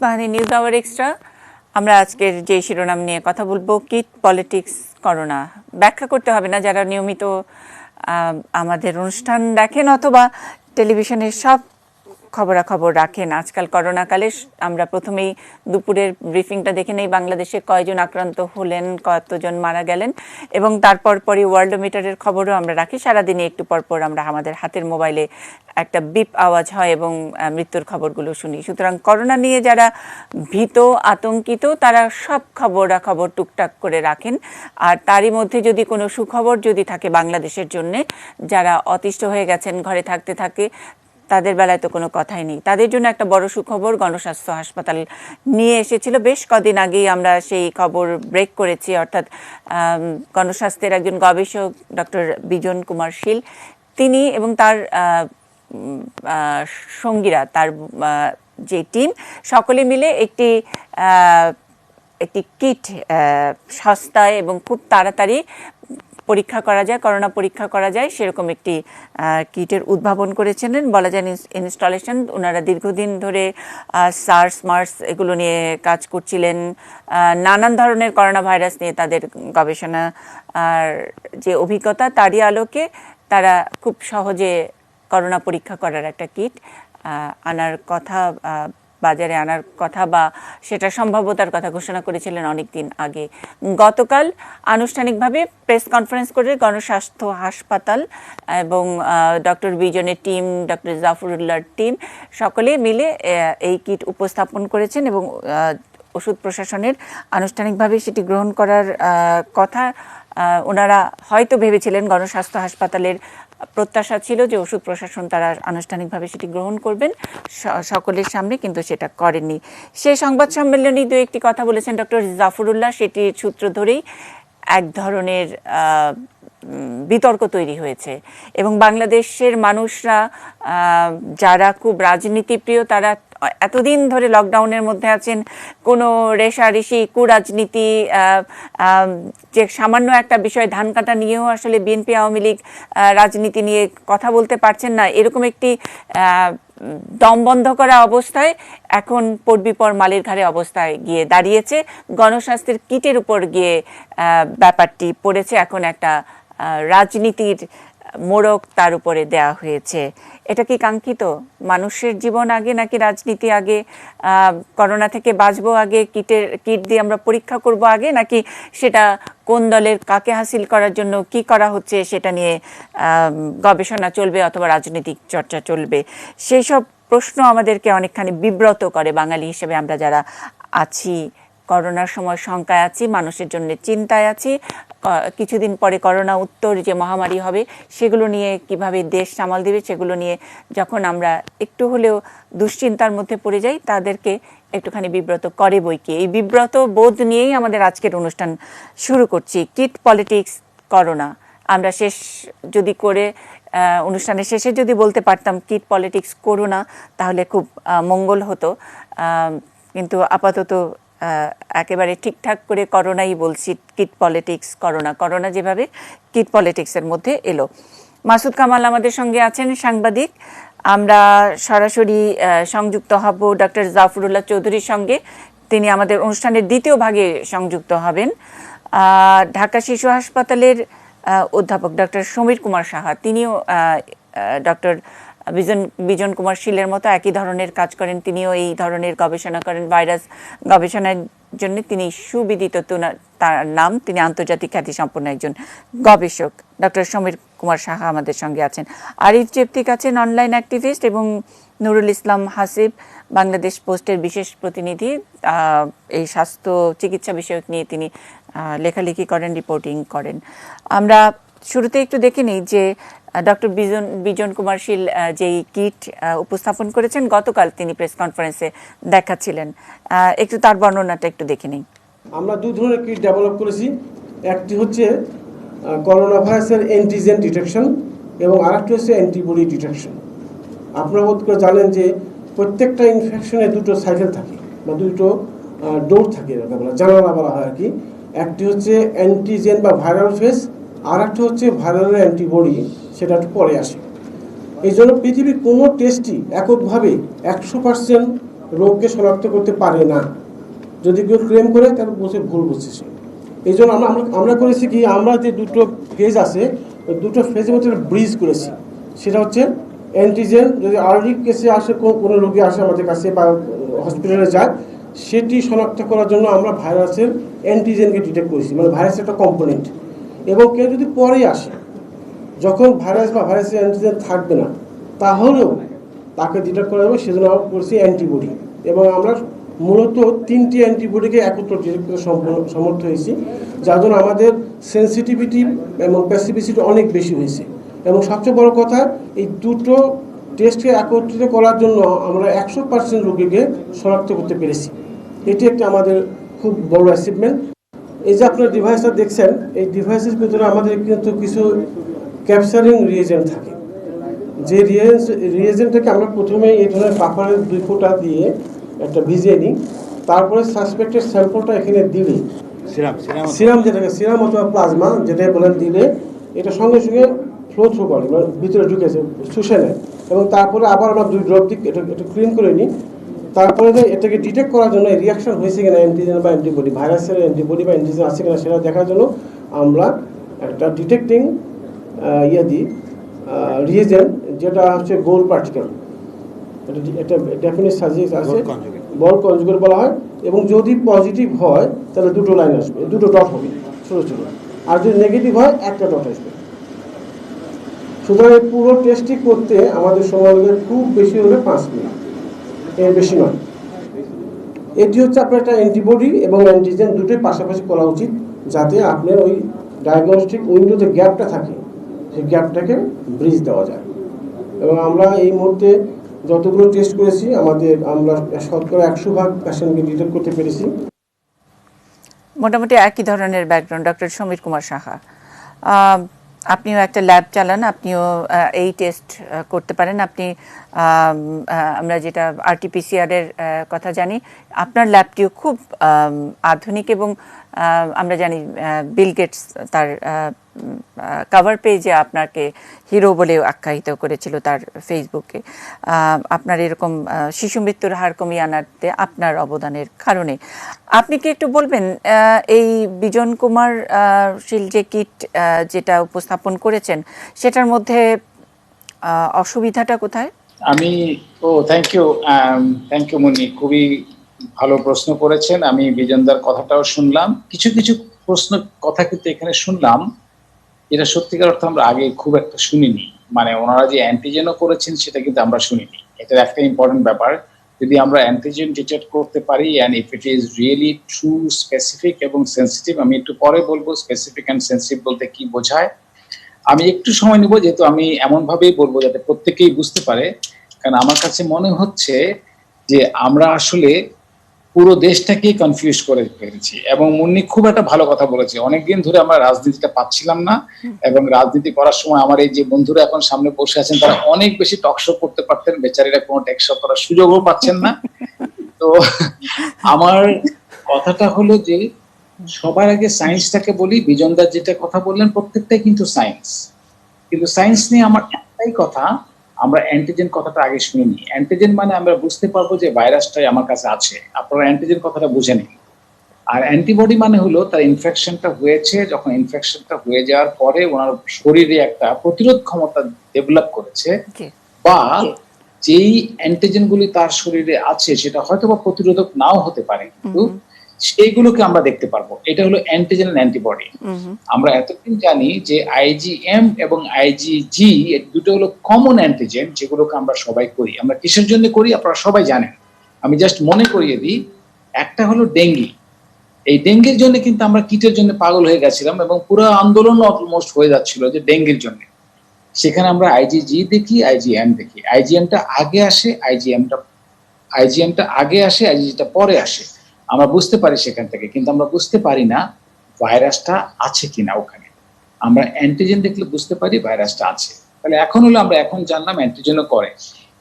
বাহানি news hour extra. আমরা আজকের যে শিরোনাম নিয়ে কথা বলবো, কিট পলিটিক্স করোনা। ব্যাখ্যা করতে হবে না, যারা নিয়মিত আমাদের অনুষ্ঠান দেখেন অথবা টেলিভিশনের সব খবরাখবর রাখেন। আজকাল করোনাকালে আমরা প্রথমেই দুপুরের ব্রিফিংটা দেখে নেই, বাংলাদেশে কয়জন আক্রান্ত হলেন, কতজন মারা গেলেন, এবং তারপর পরই ওয়ার্ল্ডোমিটারের খবরও আমরা রাখি। সারাদিনে একটু পরপর আমরা আমাদের হাতের মোবাইলে একটা বিপ আওয়াজ হয় এবং মৃত্যুর খবরগুলো শুনি। সুতরাং করোনা নিয়ে যারা ভীত, আতঙ্কিত, তারা সব খবরাখবর টুকটাক করে রাখেন। আর তারই মধ্যে যদি কোনো সুখবর যদি থাকে বাংলাদেশের জন্যে, যারা অতিষ্ঠ হয়ে গেছেন ঘরে থাকতে থাকে, তাদের বেলায় তো কোনো কথাই নেই। তাদের জন্য একটা বড় সুখবর গণস্বাস্থ্য হাসপাতাল নিয়ে এসেছিল। বেশ কদিন আগেই আমরা সেই খবর ব্রেক করেছি, অর্থাৎ গণস্বাস্থ্যের একজন গবেষক ডক্টর বিজন কুমার শীল, তিনি এবং তার সঙ্গীরা, তার যে টিম, সকলে মিলে একটি কিট সস্তায় এবং খুব তাড়াতাড়ি পরীক্ষা করা যায়, করোনা পরীক্ষা করা যায়, সেরকম একটি কিটের উদ্ভাবন করেছিলেন, বলা যায় ইনস্টলেশন। ওনারা দীর্ঘদিন ধরে সার্স, মার্স এগুলো নিয়ে কাজ করছিলেন। নানান ধরনের করোনা ভাইরাস নিয়ে তাদের গবেষণা আর যে অভিজ্ঞতা, তারই আলোকে তারা খুব সহজে করোনা পরীক্ষা করার একটা কিট আনার কথা, বাজারে আনার কথা, বা সেটা সম্ভাব্যতার কথা ঘোষণা করেছিলেন অনেক দিন আগে। গতকাল আনুষ্ঠানিকভাবে প্রেস কনফারেন্স করে গণস্বাস্থ্য হাসপাতাল এবং ডক্টর বিজনের টিম, ডক্টর জাফরুল্লাহর টিম সকলে মিলে এই কিট উপস্থাপন করেছেন এবং ওষুধ প্রশাসনের আনুষ্ঠানিকভাবে সেটি গ্রহণ করার কথা ওনারা হয়তো ভেবেছিলেন। গণস্বাস্থ্য হাসপাতালের প্রত্যাশা ছিল যে ওষুধ প্রশাসন তারা আনুষ্ঠানিকভাবে সেটি গ্রহণ করবেন সকলের সামনে, কিন্তু সেটা করেননি। সেই সংবাদ সম্মেলনে দু একটি কথা বলেছেন ডক্টর জাফরুল্লাহ, সেটির সূত্র ধরেই এক ধরনের বিতর্ক তৈরি হয়েছে এবং বাংলাদেশের মানুষরা যারা খুব রাজনীতিপ্রিয়, তারা এতদিন ধরে লকডাউনের মধ্যে আছেন, কোনো রেশারেশি, কুরাজনীতি, যে সামান্য একটা বিষয় ধান কাটা নিয়েও আসলে বিএনপি আওয়ামী লীগ রাজনীতি নিয়ে কথা বলতে পারছেন না, এরকম একটি দম বন্ধ করা অবস্থায় এখন পরবিপর মালির ঘাড়ে অবস্থায় গিয়ে দাঁড়িয়েছে। গণস্বাস্থ্যের কিটের উপর গিয়ে ব্যাপারটি পড়েছে, এখন একটা রাজনীতির মোড়ক তার উপরে দেয়া হয়েছে। এটা কি কাঙ্ক্ষিত? মানুষের জীবন আগে নাকি রাজনীতি আগে? করোনা থেকে বাঁচবো আগে, কিট দিয়ে আমরা পরীক্ষা করব আগে, নাকি সেটা কোন দলের কাকে হাসিল করার জন্য কি করা হচ্ছে সেটা নিয়ে গবেষণা চলবে অথবা রাজনৈতিক চর্চা চলবে? সেই সব প্রশ্ন আমাদেরকে অনেকখানি বিব্রত করে। বাঙালি হিসেবে আমরা যারা আছি, করোনার সময় শঙ্কায় আছি, মানুষের জন্য চিন্তায় আছি, কিছুদিন পরে করোনা উত্তর যে মহামারী হবে সেগুলো নিয়ে কিভাবে দেশ সামাল দেবে, সেগুলো নিয়ে যখন আমরা একটু হলেও দুশ্চিন্তার মধ্যে পড়ে যাই, তাদেরকে একটুখানি বিব্রত করে বইকি। এই বিব্রত বোধ নিয়েই আমাদের আজকের অনুষ্ঠান শুরু করছি। Kit politics corona. আমরা শেষ যদি করে অনুষ্ঠানের শেষে যদি বলতে পারতাম কিট পলিটিক্স করোনা, তাহলে খুব মঙ্গল হতো, কিন্তু আপাতত একেবারে ঠিকঠাক করে করোনাই বলছি। কিট পলিটিক্স করোনা, করোনা যেভাবে কিট পলিটিক্সের মধ্যে এলো। মাসুদ কামাল আমাদের সঙ্গে আছেন, সাংবাদিক। আমরা সরাসরি সংযুক্ত হব ডক্টর জাফরুল্লাহ চৌধুরীর সঙ্গে, তিনি আমাদের অনুষ্ঠানের দ্বিতীয় ভাগে সংযুক্ত হবেন। ঢাকা শিশু হাসপাতালের অধ্যাপক ডক্টর সমীর কুমার সাহা, তিনিও ডক্টর বিজন কুমার শীলের মতো একই ধরনের কাজ করেন, তিনিও এই ধরনের গবেষণা করেন, ভাইরাস গবেষণার জন্য তিনি সুবিদিত, তার নাম, তিনি আন্তর্জাতিক খ্যাতিসম্পন্ন একজন গবেষক। ডক্টর সমীর কুমার সাহা আমাদের সঙ্গে আছেন। আরিফ জেপ্তিক আছেন অনলাইন অ্যাক্টিভিস্ট, এবং নুরুল ইসলাম হাসিব বাংলাদেশ পোস্টের বিশেষ প্রতিনিধি। এই স্বাস্থ্য চিকিৎসা বিষয়ক নিয়ে তিনি লেখালেখি করেন, রিপোর্টিং করেন। আমরা শুরুতে একটু দেখে নিই যে ডক্টর বিজন কুমার শীল যেই কিট উপস্থাপন করেছেন, গতকাল তিনি প্রেস কনফারেন্সে দেখাচ্ছিলেন, একটু তার বর্ণনাটা একটু দেখে নিই। আমরা দুই ধরনের কিট ডেভেলপ করেছি। একটি হচ্ছে করোনা ভাইরাসের অ্যান্টিজেন ডিটেকশন এবং আরেকটি হচ্ছে অ্যান্টিবডি ডিটেকশন। আপনারা বোধ করে জানেন যে প্রত্যেকটা ইনফেকশনে দুটো সাইকেল থাকে বা দুটো ডোর থাকে, জানালা বলা হয় আর কি। একটি হচ্ছে অ্যান্টিজেন বা ভাইরাল ফেস, আর একটা হচ্ছে ভাইরালের অ্যান্টিবডি, সেটা একটু পরে আসে। এই জন্য পৃথিবীর কোনো টেস্টই এককভাবে 100% রোগকে শনাক্ত করতে পারে না। যদি কেউ ক্লেম করে তাহলে বলছে ভুল বুঝছে সে। এই জন্য আমরা করেছি কি, আমরা যে দুটো ফেজ আছে ওই দুটো ফেজের মধ্যে ব্রিজ করেছি। সেটা হচ্ছে অ্যান্টিজেন, যদি আর্লি কেসে আসে, কোনো রোগী আসে আমাদের কাছে বা হসপিটালে যায়, সেটি শনাক্ত করার জন্য আমরা ভাইরাসের অ্যান্টিজেনকে ডিটেক্ট করেছি, মানে ভাইরাসের একটা কম্পোনেন্ট। এবং কেউ যদি পরে আসে, যখন ভাইরাস বা ভাইরাসের অ্যান্টিজেন থাকবে না, তাহলেও তাকে ডিটেক্ট করা যাবে, সেজন্য আমরা করছি অ্যান্টিবডি। এবং আমরা মূলত 3টি অ্যান্টিবডিকে একত্র ডিটেক্ট করতে সমর্থ হয়েছি, যার জন্য আমাদের সেন্সিটিভিটি এবং স্পেসিফিসিটি অনেক বেশি হয়েছে। এবং সবচেয়ে বড় কথা, এই দুটো টেস্টকে একত্রিত করার জন্য আমরা 100% রোগীকে শনাক্ত করতে পেরেছি। এটি একটা আমাদের খুব বড় অ্যাচিভমেন্ট। এই যে আপনার ডিভাইসটা দেখছেন, এই ডিভাইসের ভিতরে আমাদের কিন্তু কিছু ক্যাপচারিং রিয়েজেন্ট থাকে। যে রিয়েজেন্টটাকে আমরা প্রথমে এই ধরনের পাপারের 2 ফোঁটা দিয়ে একটা ভিজিয়ে নিই, তারপরে সাসপেক্টেড স্যাম্পলটা এখানে দিলে, সিরাম যেটাকে সিরাম অথবা প্লাজমা যেটাই বলেন, দিলে এটা সঙ্গে সঙ্গে ফ্লো থ্রু করে, মানে ভিতরে ঢুকেছে, শুষে নেয়। এবং তারপরে আবার আমরা 2 ড্রপ দিক এটা ক্লিন করে নিই। তারপরে এটাকে ডিটেক্ট করার জন্য রিয়াকশন হয়েছে কিনা, অ্যান্টিজেন বা অ্যান্টিবডি, ভাইরাসের অ্যান্টিবডি বা অ্যান্টিজেন আছে কিনা সেটা দেখার জন্য আমরা একটা ডিটেক্টিং দিই রিয়েজেন্ট, যেটা হচ্ছে গোল্ড পার্টিকেল। এটা ডেফিনিট সাজেস আছে, বল কনজুগেট বলা হয়। এবং যদি পজিটিভ হয় তাহলে 2টো লাইন আসবে, 2টো ডট হবে ছোটো ছোটো, আর যদি নেগেটিভ হয় 1টা ডট আসবে। সুতরাং এই পুরো টেস্টটি করতে আমাদের সময় লাগে খুব বেশি হলে 5 মিনিট, এর বেশি নয়। এটি হচ্ছে আপনার একটা অ্যান্টিবডি এবং অ্যান্টিজেন দুটোই পাশাপাশি করা উচিত, যাতে আপনার ওই ডায়াগনস্টিক উইন্ডোতে গ্যাপটা থাকে, সেই গ্যাপটাকে ব্রিজ দেওয়া যায়। এবং আমরা এই মুহূর্তে যতগুলো টেস্ট করেছি, আমরা শতকরা 100% পেশেন্টকে ডিটেক্ট করতে পেরেছি। মোটামুটি একই ধরনের ব্যাকগ্রাউন্ড। ডক্টর সমীর কুমার সাহা, আপনিও একটা ল্যাব চালান, আপনিও এই টেস্ট করতে পারেন। আপনি আমরা যেটা RT-PCR এর কথা জানি, আপনার ল্যাবটিও খুব আধুনিক। এবং আমরা জানি বিল গেটস তার কভার পেজে আপনাকে হিরো বলে আখ্যায়িত করেছিল তার ফেসবুকে। আপনার এরকম শিশু মৃত্যুর হার কমিয়ে আনাতে আপনার অবদানের কারণে। আপনি কি একটু বলবেন এই বিজন কুমার শীল যে কিট যেটা উপস্থাপন করেছেন, সেটার মধ্যে অসুবিধাটা কোথায়? থ্যাংক ইউ মুন্নি, খুবই ভালো প্রশ্ন করেছেন। আমি বিজনদার কথাটাও শুনলাম, কিছু কিছু কথা কিন্তু এখানে শুনলাম, এটা সত্যিকার অর্থে আমরা আগে খুব একটা শুনিনি। মানে ওনারা যে অ্যান্টিজেনও করেছেন সেটা কিন্তু আমরা শুনিনি। এটার একটা ইম্পর্টেন্ট ব্যাপার, যদি আমরা অ্যান্টিজেন ডিটেক্ট করতে পারি and if it is really true, specific এবং সেন্সিটিভ। আমি একটু পরে বলবো স্পেসিফিক অ্যান্ড সেন্সিটিভ বলতে কি বোঝায়। আমি একটু সময় নেব, যেহেতু আমি এমনভাবেই বলবো যাতে প্রত্যেকেই বুঝতে পারে। কারণ আমার কাছে মনে হচ্ছে যে আমরা আসলে পুরো দেশটাকে কনফিউজ করে ফেলেছি। এবং মুন্নি খুব একটা ভালো কথা বলেছে, অনেকদিন ধরে আমরা রাজনীতিটা পাচ্ছিলাম না, এবং রাজনীতি করার সময় আমার এই যে বন্ধুরা এখন সামনে বসে আছেন তারা অনেক বেশি টকশো করতে পারতেন, বেচারীরা কোনো টেকশো করার সুযোগও পাচ্ছেন না। তো আমার কথাটা হলো যে সবার আগে সায়েন্সটাকে বলি। বিজনদার যেটা কথা বললেন প্রত্যেকটাই কিন্তু সায়েন্স, কিন্তু সায়েন্স নিয়ে আমার একটাই কথা, আমরা অ্যান্টিজেন কথাটা আগে শুনিনি। অ্যান্টিজেন মানে আমরা বুঝতে পারবো যে ভাইরাসটাই আমার কাছে আছে, আপনারা অ্যান্টিজেন কথাটা বুঝে নিন। আর অ্যান্টিবডি মানে হলো তার ইনফেকশনটা হয়েছে, যখন ইনফেকশনটা হয়ে যাওয়ার পরে ওনার শরীরে একটা প্রতিরোধ ক্ষমতা ডেভেলপ করেছে, বা যেই অ্যান্টিজেন গুলি তার শরীরে আছে সেটা হয়তো বা প্রতিরোধক নাও হতে পারে, কিন্তু সেইগুলোকে আমরা দেখতে পারবো। এটা হলো অ্যান্টিজেন এন্ড অ্যান্টিবডি। আমরা এতদিন জানি যে IgM এবং IgG দুটো হলো কমন অ্যান্টিজেন, যেগুলোকে আমরা সবাই করি। আমরা কিসের জন্য করি আপনারা সবাই জানেন, আমি জাস্ট মনে করিয়ে দিই। একটা হলো ডেঙ্গি, এই ডেঙ্গির জন্য কিন্তু আমরা কিটের জন্য পাগল হয়ে গেছিলাম, এবং পুরো আন্দোলন অলমোস্ট হয়ে যাচ্ছিল যে ডেঙ্গির জন্য। সেখানে আমরা IgG দেখি, IgM দেখি। IgMটা আগে আসে, IgMটা আগে আসে, IgGটা পরে আসে। আমরা বুঝতে পারি সেখান থেকে, কিন্তু আমরা বুঝতে পারি না ভাইরাসটা আছে কিনা ওখানে। আমরা অ্যান্টিজেন দেখলে বুঝতে পারি ভাইরাসটা আছে। তাহলে আমরা এখন জানলাম অ্যান্টিজেনও করে।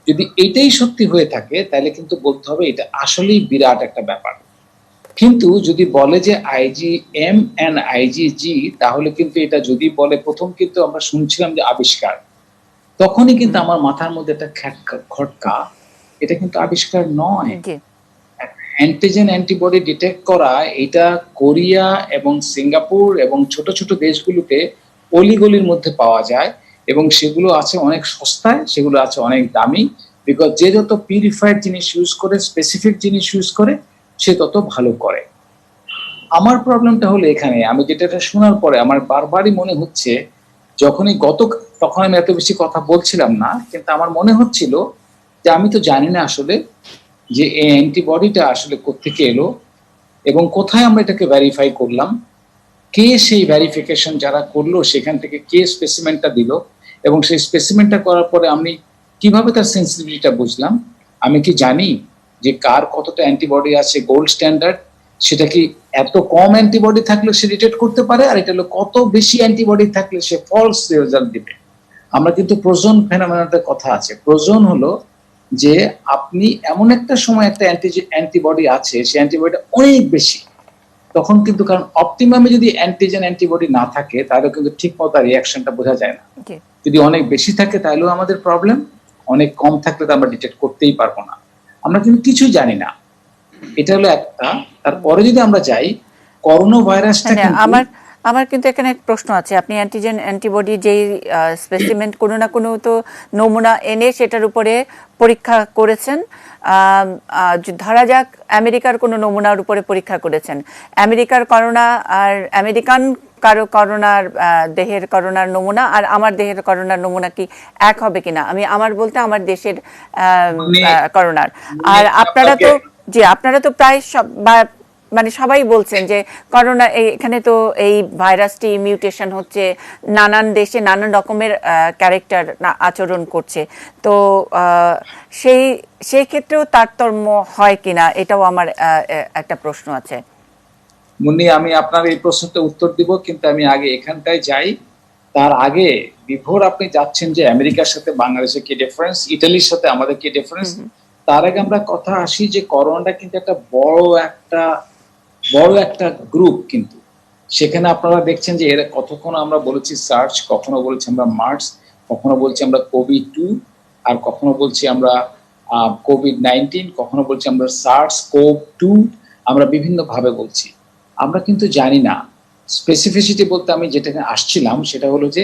যদি এটাই সত্যি হয়ে থাকে তাহলে কিন্তু বলতে হবে এটা আসলেই বিরাট একটা ব্যাপার। কিন্তু যদি বলে যে IgM and IgG, তাহলে কিন্তু এটা যদি বলে, প্রথম কিন্তু আমরা শুনছিলাম যে আবিষ্কার, তখনই কিন্তু আমার মাথার মধ্যে একটা খটকা, এটা কিন্তু আবিষ্কার নয়। অ্যান্টিজেন অ্যান্টিবডি ডিটেক্ট করা, এটা কোরিয়া এবং সিঙ্গাপুর এবং ছোট ছোট দেশগুলোতে অলিগলির মধ্যে পাওয়া যায়, এবং সেগুলো আছে অনেক সস্তায়, সেগুলো আছে অনেক দামি। বিকজ যে যত পিউরিফাইড জিনিস ইউজ করে, স্পেসিফিক জিনিস ইউজ করে, সে তত ভালো করে। আমার প্রবলেমটা হলো এখানে, আমি যেটা শোনার পরে আমার বারবারই মনে হচ্ছে, যখনই তখন আমি এত বেশি কথা বলছিলাম না, কিন্তু আমার মনে হচ্ছিল যে আমি তো জানি না আসলে যে এই অ্যান্টিবডিটা আসলে কোত্থেকে এলো এবং কোথায় আমরা এটাকে ভেরিফাই করলাম, কে সেই ভেরিফিকেশন যারা করলো সেখান থেকে কে স্পেসিমেনটা দিল, এবং সেই স্পেসিমেনটা করার পরে আমি কিভাবে তার সেন্সিটিভিটিটা বুঝলাম। আমি কি জানি যে কার কতটা অ্যান্টিবডি আছে গোল্ড স্ট্যান্ডার্ড, সেটা কি এত কম অ্যান্টিবডি থাকলে সে ডিটেক্ট করতে পারে, আর এটা হলো কত বেশি অ্যান্টিবডি থাকলে সে ফলস রেজাল্ট দিবে। আমরা কিন্তু প্রোজন ফেনোমেননের কথা আছে। প্রোজন হলো যে আপনি এমন একটা সময় একটা অ্যান্টিবডি আছে, সেই অ্যান্টিবডিটা অনেক বেশি, তখন কিন্তু, কারণ অপটিমামে যদি অ্যান্টিজেন অ্যান্টিবডি না থাকে তাহলে কিন্তু ঠিক মতো রিয়াকশনটা বোঝা যায় না। যদি অনেক বেশি থাকে তাহলেও আমাদের প্রবলেম, অনেক কম থাকলে তো আমরা ডিটেক্ট করতেই পারবো না। আমরা কিন্তু কিছুই জানি না, এটা হলো একটা। তারপরে যদি আমরা যাই, করোনা ভাইরাসটা আমার কিন্তু এখানে এক প্রশ্ন আছে। আপনি অ্যান্টিজেন অ্যান্টিবডি যেই স্পেসিমেন কোনো না কোনো তো নমুনা এনে সেটার উপরে পরীক্ষা করেছেন, ধরা যাক আমেরিকার কোনো নমুনার উপরে পরীক্ষা করেছেন, আমেরিকার করোনা আর আমেরিকান কারো করোনার দেহের করোনার নমুনা আর আমার দেহের করোনার নমুনা কি এক হবে কিনা, আমি আমার বলতে আমার দেশের করোনার। আর আপনারা তো প্রায় সব মানে সবাই বলছেন যে করোনা এখানে তো এই ভাইরাসটি মিউটেশন হচ্ছে, নানান দেশে নানান রকমের ক্যারেক্টার আচরণ করছে, তো সেই ক্ষেত্রেও তারতম্য হয় কিনা, এটাও আমার একটা প্রশ্ন আছে। মুন্নি, আমি আপনার এই প্রশ্নটা উত্তর দিব, কিন্তু আমি আগে এখানটায় যাই। তার আগে বিফোর আপনি যাচ্ছেন যে আমেরিকার সাথে বাংলাদেশের কি ডিফারেন্স, ইটালির সাথে আমাদের কি ডিফারেন্স, তার আগে আমরা কথা আসি যে করোনাটা কিন্তু একটা বড় একটা গ্রুপ। কিন্তু সেখানে আপনারা দেখছেন যে এরা কতক্ষণ আমরা বলেছি সার্চ, কখনো বলেছি আমরা মার্স, কখনো বলছি আমরা কোভিড-2, আর কখনো বলছি আমরা কোভিড-19, কখনো বলছি আমরা SARS-CoV-2, আমরা বিভিন্ন ভাবে বলছি। আমরা কিন্তু জানি না স্পেসিফিসিটি বলতে, আমি যেটা আসছিলাম সেটা হলো যে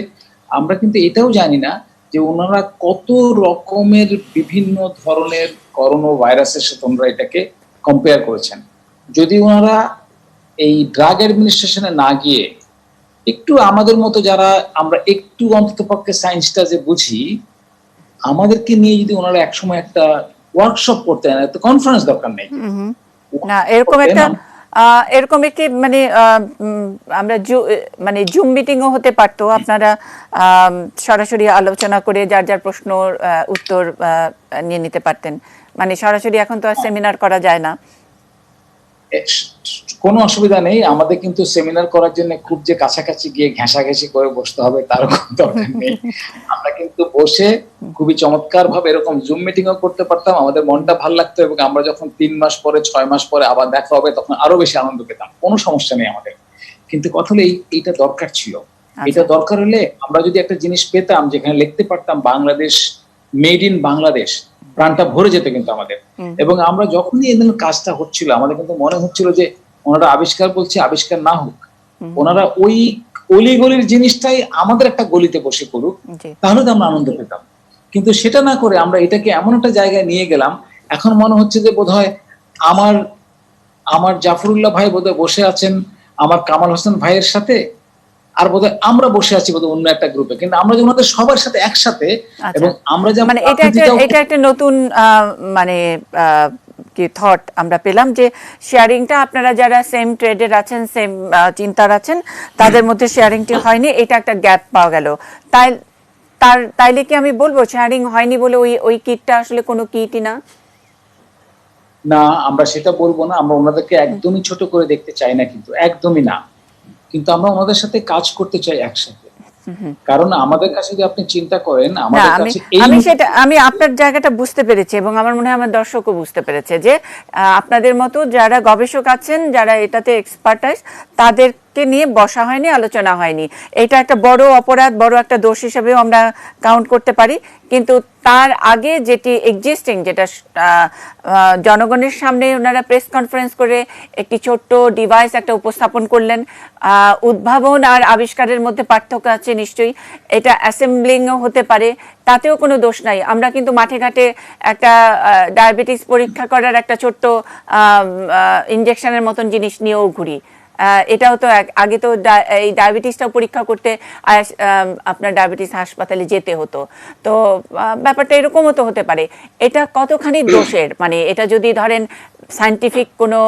আমরা কিন্তু এটাও জানি না যে ওনারা কত রকমের বিভিন্ন ধরনের করোনা ভাইরাসের সাথে ওনারা এটাকে কম্পেয়ার করেছেন। যদি ওনারা এই ড্রাগ অ্যাডমিনিস্ট্রেশনে না গিয়ে একটু আমাদের মতো যারা আমরা একটু অন্তত পক্ষে সায়েন্সটা যে বুঝি, আমাদেরকে নিয়ে যদি ওনারা একসময় একটা ওয়ার্কশপ করতেন, একটা কনফারেন্স দরকার নেই না, এরকম একটি মানে আমরা মানে জুম মিটিংও হতে পারতো, আপনারা সরাসরি আলোচনা করে যার যার প্রশ্ন উত্তর নিয়ে নিতে পারতেন। মানে সরাসরি এখন তো আর সেমিনার করা যায় না। কোনো অসুবিধা নেই, আমাদের কিন্তু সেমিনার করার জন্য খুব যে কাছাকাছি গিয়ে ঘেঁষাঘেঁষি করে বসতে হবে তার কোনো দরকার নেই। আমরা কিন্তু বসে খুবই চমৎকার ভাবে এরকম জুম মিটিংও করতে পারতাম, আমাদের মনটা ভালো লাগতো, এবং আমরা যখন 3 মাস পরে 6 মাস পরে আবার দেখা হবে তখন আরো বেশি আনন্দ পেতাম, কোনো সমস্যা নেই আমাদের। কিন্তু কথা হলো এইটা দরকার ছিল। এটা দরকার হলে আমরা যদি একটা জিনিস পেতাম যেখানে লিখতে পারতাম বাংলাদেশ, মেড ইন বাংলাদেশ, প্রাণটা ভরে যেত কিন্তু আমাদের। এবং আমরা যখনই এই কাজটা হচ্ছিল আমাদের কিন্তু মনে হচ্ছিল যে ওনারা আবিষ্কার বলছে, আবিষ্কার না হোক, ওনারা ওই অলিগলির জিনিসটাই আমাদের একটা গলিতে বসে করুক, তাহলে তো আমরা আনন্দ পেতাম। কিন্তু সেটা না করে আমরা এটাকে এমন একটা জায়গায় নিয়ে গেলাম, এখন মনে হচ্ছে যে বোধহয় আমার জাফরুল্লাহ ভাই বোধহয় বসে আছেন আমার কামাল হোসেন ভাইয়ের সাথে, আর বোধহয় আমরা বসে আছি বোধহয় অন্য একটা গ্রুপে, কিন্তু আমরা যে ওনাদের সবার সাথে একসাথে, এবং আমরা যে মানে এটা একটা নতুন মানে কি থট আমরা পেলাম যে শেয়ারিংটা আপনারা যারা সেম ট্রেডের আছেন, সেম চিন্তার আছেন, তাদের মধ্যে শেয়ারিংটি হয়নি, এটা একটা গ্যাপ পাওয়া গেল। তাইলে কি আমি বলবো শেয়ারিং হয়নি বলে ওই কিটটা আসলে কোনো কিটই না? না, আমরা সেটা বলবো না, আমরা ওনাদেরকে একদমই ছোট করে দেখতে চাই না, কিন্তু একদমই না, কিন্তু আমরা ওনাদের সাথে কাজ করতে চাই একসাথে। কারণ আমাদের কাছে যদি আপনি চিন্তা করেন, আমাদের কাছে আমি আপনার জায়গাটা বুঝতে পেরেছি, এবং আমার মনে হয় আমার দর্শকও বুঝতে পেরেছে যে আপনাদের মতো যারা গবেষক আছেন, যারা এটাতে এক্সপার্টাইজ, তাদের কে নিয়ে বসা হয়নি, আলোচনা হয়নি। এটা একটা বড় অপরাধ, বড় একটা দোষ হিসেবেও আমরা কাউন্ট করতে পারি। কিন্তু তার আগে যেটি এক্সিস্টিং, যেটা জনগণের সামনে ওনারা প্রেস কনফারেন্স করে একটি ছোট্ট ডিভাইস একটা উপস্থাপন করলেন। উদ্ভাবন আর আবিষ্কারের মধ্যে পার্থক্য আছে নিশ্চয়ই, এটা অ্যাসেম্বলিংও হতে পারে, তাতেও কোনো দোষ নাই। আমরা কিন্তু মাঠে ঘাটে একটা ডায়াবেটিস পরীক্ষা করার একটা ছোট্ট ইনজেকশনের মতন জিনিস নিয়েও ঘুরি। এটাও তো আগে তো এই ডায়াবেটিসটাও পরীক্ষা করতে আপনার ডায়াবেটিস হাসপাতালে যেতে হতো। তো ব্যাপারটা এরকমও তো হতে পারে। এটা কতখানি দোষের, মানে এটা যদি ধরেন সায়েন্টিফিক কোনো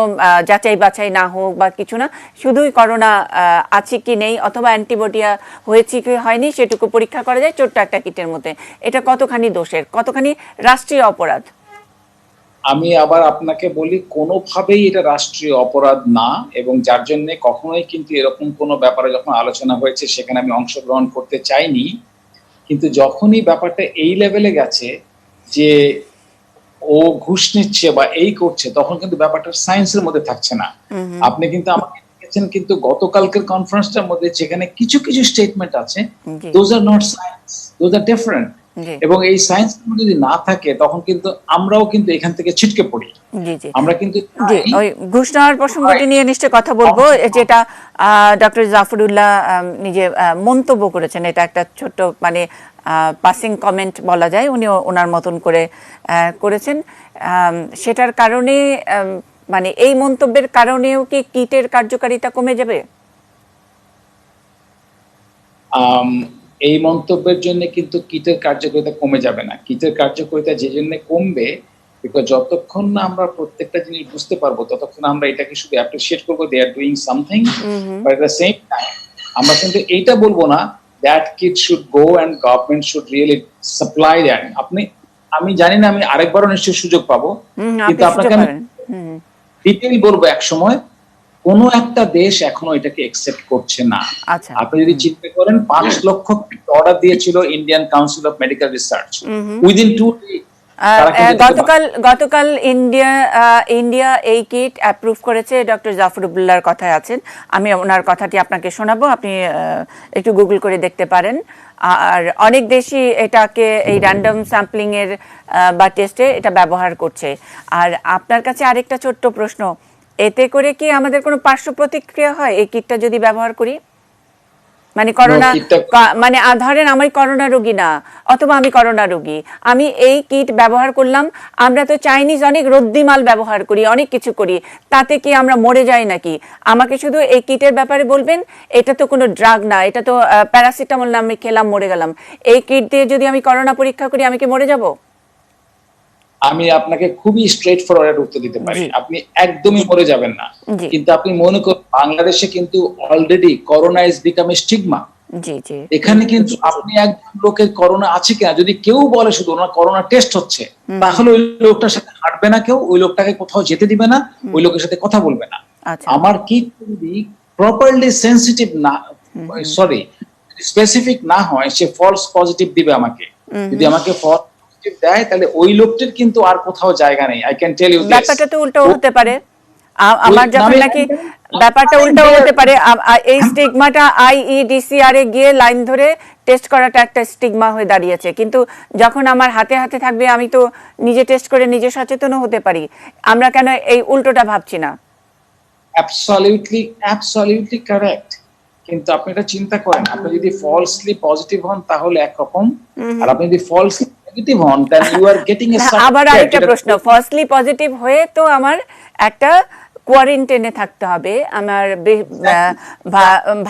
যাচাই বাছাই না হোক বা কিছু না, শুধুই করোনা আছে কি নেই অথবা অ্যান্টিবডিয়া হয়েছে কি হয়নি সেটুকু পরীক্ষা করা যায় ছোট্ট একটা কিটের মধ্যে, এটা কতখানি দোষের, কতখানি রাষ্ট্রীয় অপরাধ? আমি আবার আপনাকে বলি, কোনোভাবেই এটা রাষ্ট্রীয় অপরাধ না, এবং যার জন্য কখনোই কিন্তু এরকম কোনো ব্যাপারে যখন আলোচনা হয়েছে সেখানে আমি অংশগ্রহণ করতে চাইনি। কিন্তু যখনই ব্যাপারটা এই লেভেলে গেছে যে ও ঘুষ নিচ্ছে বা এই করছে, তখন কিন্তু ব্যাপারটা সায়েন্সের মধ্যে থাকছে না। আপনি কিন্তু আমাকে দেখেছেন কিন্তু গতকালকের কনফারেন্সটার মধ্যে যেখানে কিছু কিছু স্টেটমেন্ট আছে, those are not science, those are different. এবং এই সায়েন্স যদি না থাকে তখন কিন্তু আমরাও কিন্তু এখান থেকে ছিটকে পড়ি। আমরা কিন্তু ওই ঘুষ নেওয়ার প্রসঙ্গটি নিয়ে নিশ্চয় কথা বলবো, যেটা ডক্টর জাফরুল্লাহ নিজে মন্তব্য করেছেন। এটা একটা ছোট্ট মানে পাসিং কমেন্ট বলা যায়, উনি ওনার মতন করে করেছেন। সেটার কারণে মানে এই মন্তব্যের কারণেও কি কিটের কার্যকারিতা কমে যাবে? এই মন্তব্যের জন্য কিন্তু কিটের কার্যকারিতা কমে যাবে না। কিটের কার্যকারিতা যে জন্য কমবে, বিকজ যতক্ষণ না আমরা প্রত্যেকটা জিনিস বুঝতে পারবো ততক্ষণ আমরা এটাকে শুধু অ্যাপ্রিশিয়েট করবো, they are doing something, but at the same time আমরা কিন্তু এইটা বলবো না that kit should go and government should really supply that. আমি জানি না, আমি আরেকবারও নিশ্চয়ই সুযোগ পাবো, কিন্তু আপনাকে আমি ডিটেইল বলবো এক সময়। কোনো একটা দেশ এখনো এটাকে একসেপ্ট করছে না। আপনি যদি চিন্তা করেন, 5 লক্ষ অর্ডার দিয়েছিল Indian council of medical research within 2 days। গতকাল ইন্ডিয়া এই কিট অ্যাপ্রুভ করেছে। ডক্টর জাফরুল্লাহর কথায় আছেন, আমি ওনার কথাটি আপনাকে শোনাবো, আপনি একটু গুগল করে দেখতে পারেন। আর অনেক দেশই এটাকে এই র্যান্ডম স্যাম্পলিং এর বা টেস্টে এটা ব্যবহার করছে। আর আপনার কাছে আরেকটা ছোট্ট প্রশ্ন, এতে করে কি আমাদের কোনো পার্শ্ব প্রতিক্রিয়া হয় এই কিটটা যদি ব্যবহার করি? মানে করোনা, মানে ধরেন আমি করোনা রোগী না, অথবা আমি করোনা রোগী, আমি এই কিট ব্যবহার করলাম। আমরা তো চাইনিজ অনেক রদ্দি মাল ব্যবহার করি, অনেক কিছু করি, তাতে কি আমরা মরে যাই নাকি? আমাকে শুধু এই কিটের ব্যাপারে বলবেন, এটা তো কোনো ড্রাগ না, এটা তো প্যারাসিটামল না, আমি খেলাম মরে গেলাম। এই কিট দিয়ে যদি আমি করোনা পরীক্ষা করি, আমি কি মরে যাব? আমি আপনাকে খুবই স্ট্রেট ফরওয়ার্ড উত্তর দিতে পারি, আপনি একদমই মরে যাবেন না। কিন্তু আপনি মনে করেন বাংলাদেশে কিন্তু already corona is become a stigma. এখানে কিন্তু আপনি একজন লোকের করোনা আছে কিনা যদি কেউ বলে শুধু ওনার করোনা টেস্ট হচ্ছে, তাহলে ওই লোকটার সাথে হাঁটবে না কেউ, ওই লোকটাকে কোথাও যেতে দিবে না, ওই লোকের সাথে কথা বলবে না। আমার কি যদি প্রপারলি সেনসিটিভ না, সরি স্পেসিফিক না হয়, সে ফলস পজিটিভ দিবে আমাকে। যদি আমাকে ফলস দেয় তাহলে ওই লোকটির কিন্তু আর কোথাও জায়গা নেই। I can tell you this. ব্যাপারটা তো উল্টো হতে পারে। আমার যখন নাকি ব্যাপারটা উল্টো হতে পারে, এই স্টিগমাটা IEDCR এ গিয়ে লাইন ধরে টেস্ট করাটা একটা স্টিগমা হয়ে দাঁড়িয়েছে, কিন্তু যখন আমার হাতে হাতে থাকবে আমি তো নিজে টেস্ট করে নিজে সচেতন হতে পারি। আমরা কেন এই উল্টোটা ভাবছি না? Absolutely correct. কিন্তু আপনি এটা চিন্তা করেন, আপনি যদি ফলসলি পজিটিভ হন তাহলে একরকম, আর আপনি যদি ফলসলি নেগেটিভ হন then you are getting a certificate. আবার আরেকটা প্রশ্ন, ফলসলি পজিটিভ হয়ে তো আমার একটা কোয়ারেন্টাইনে থাকতে হবে, আমার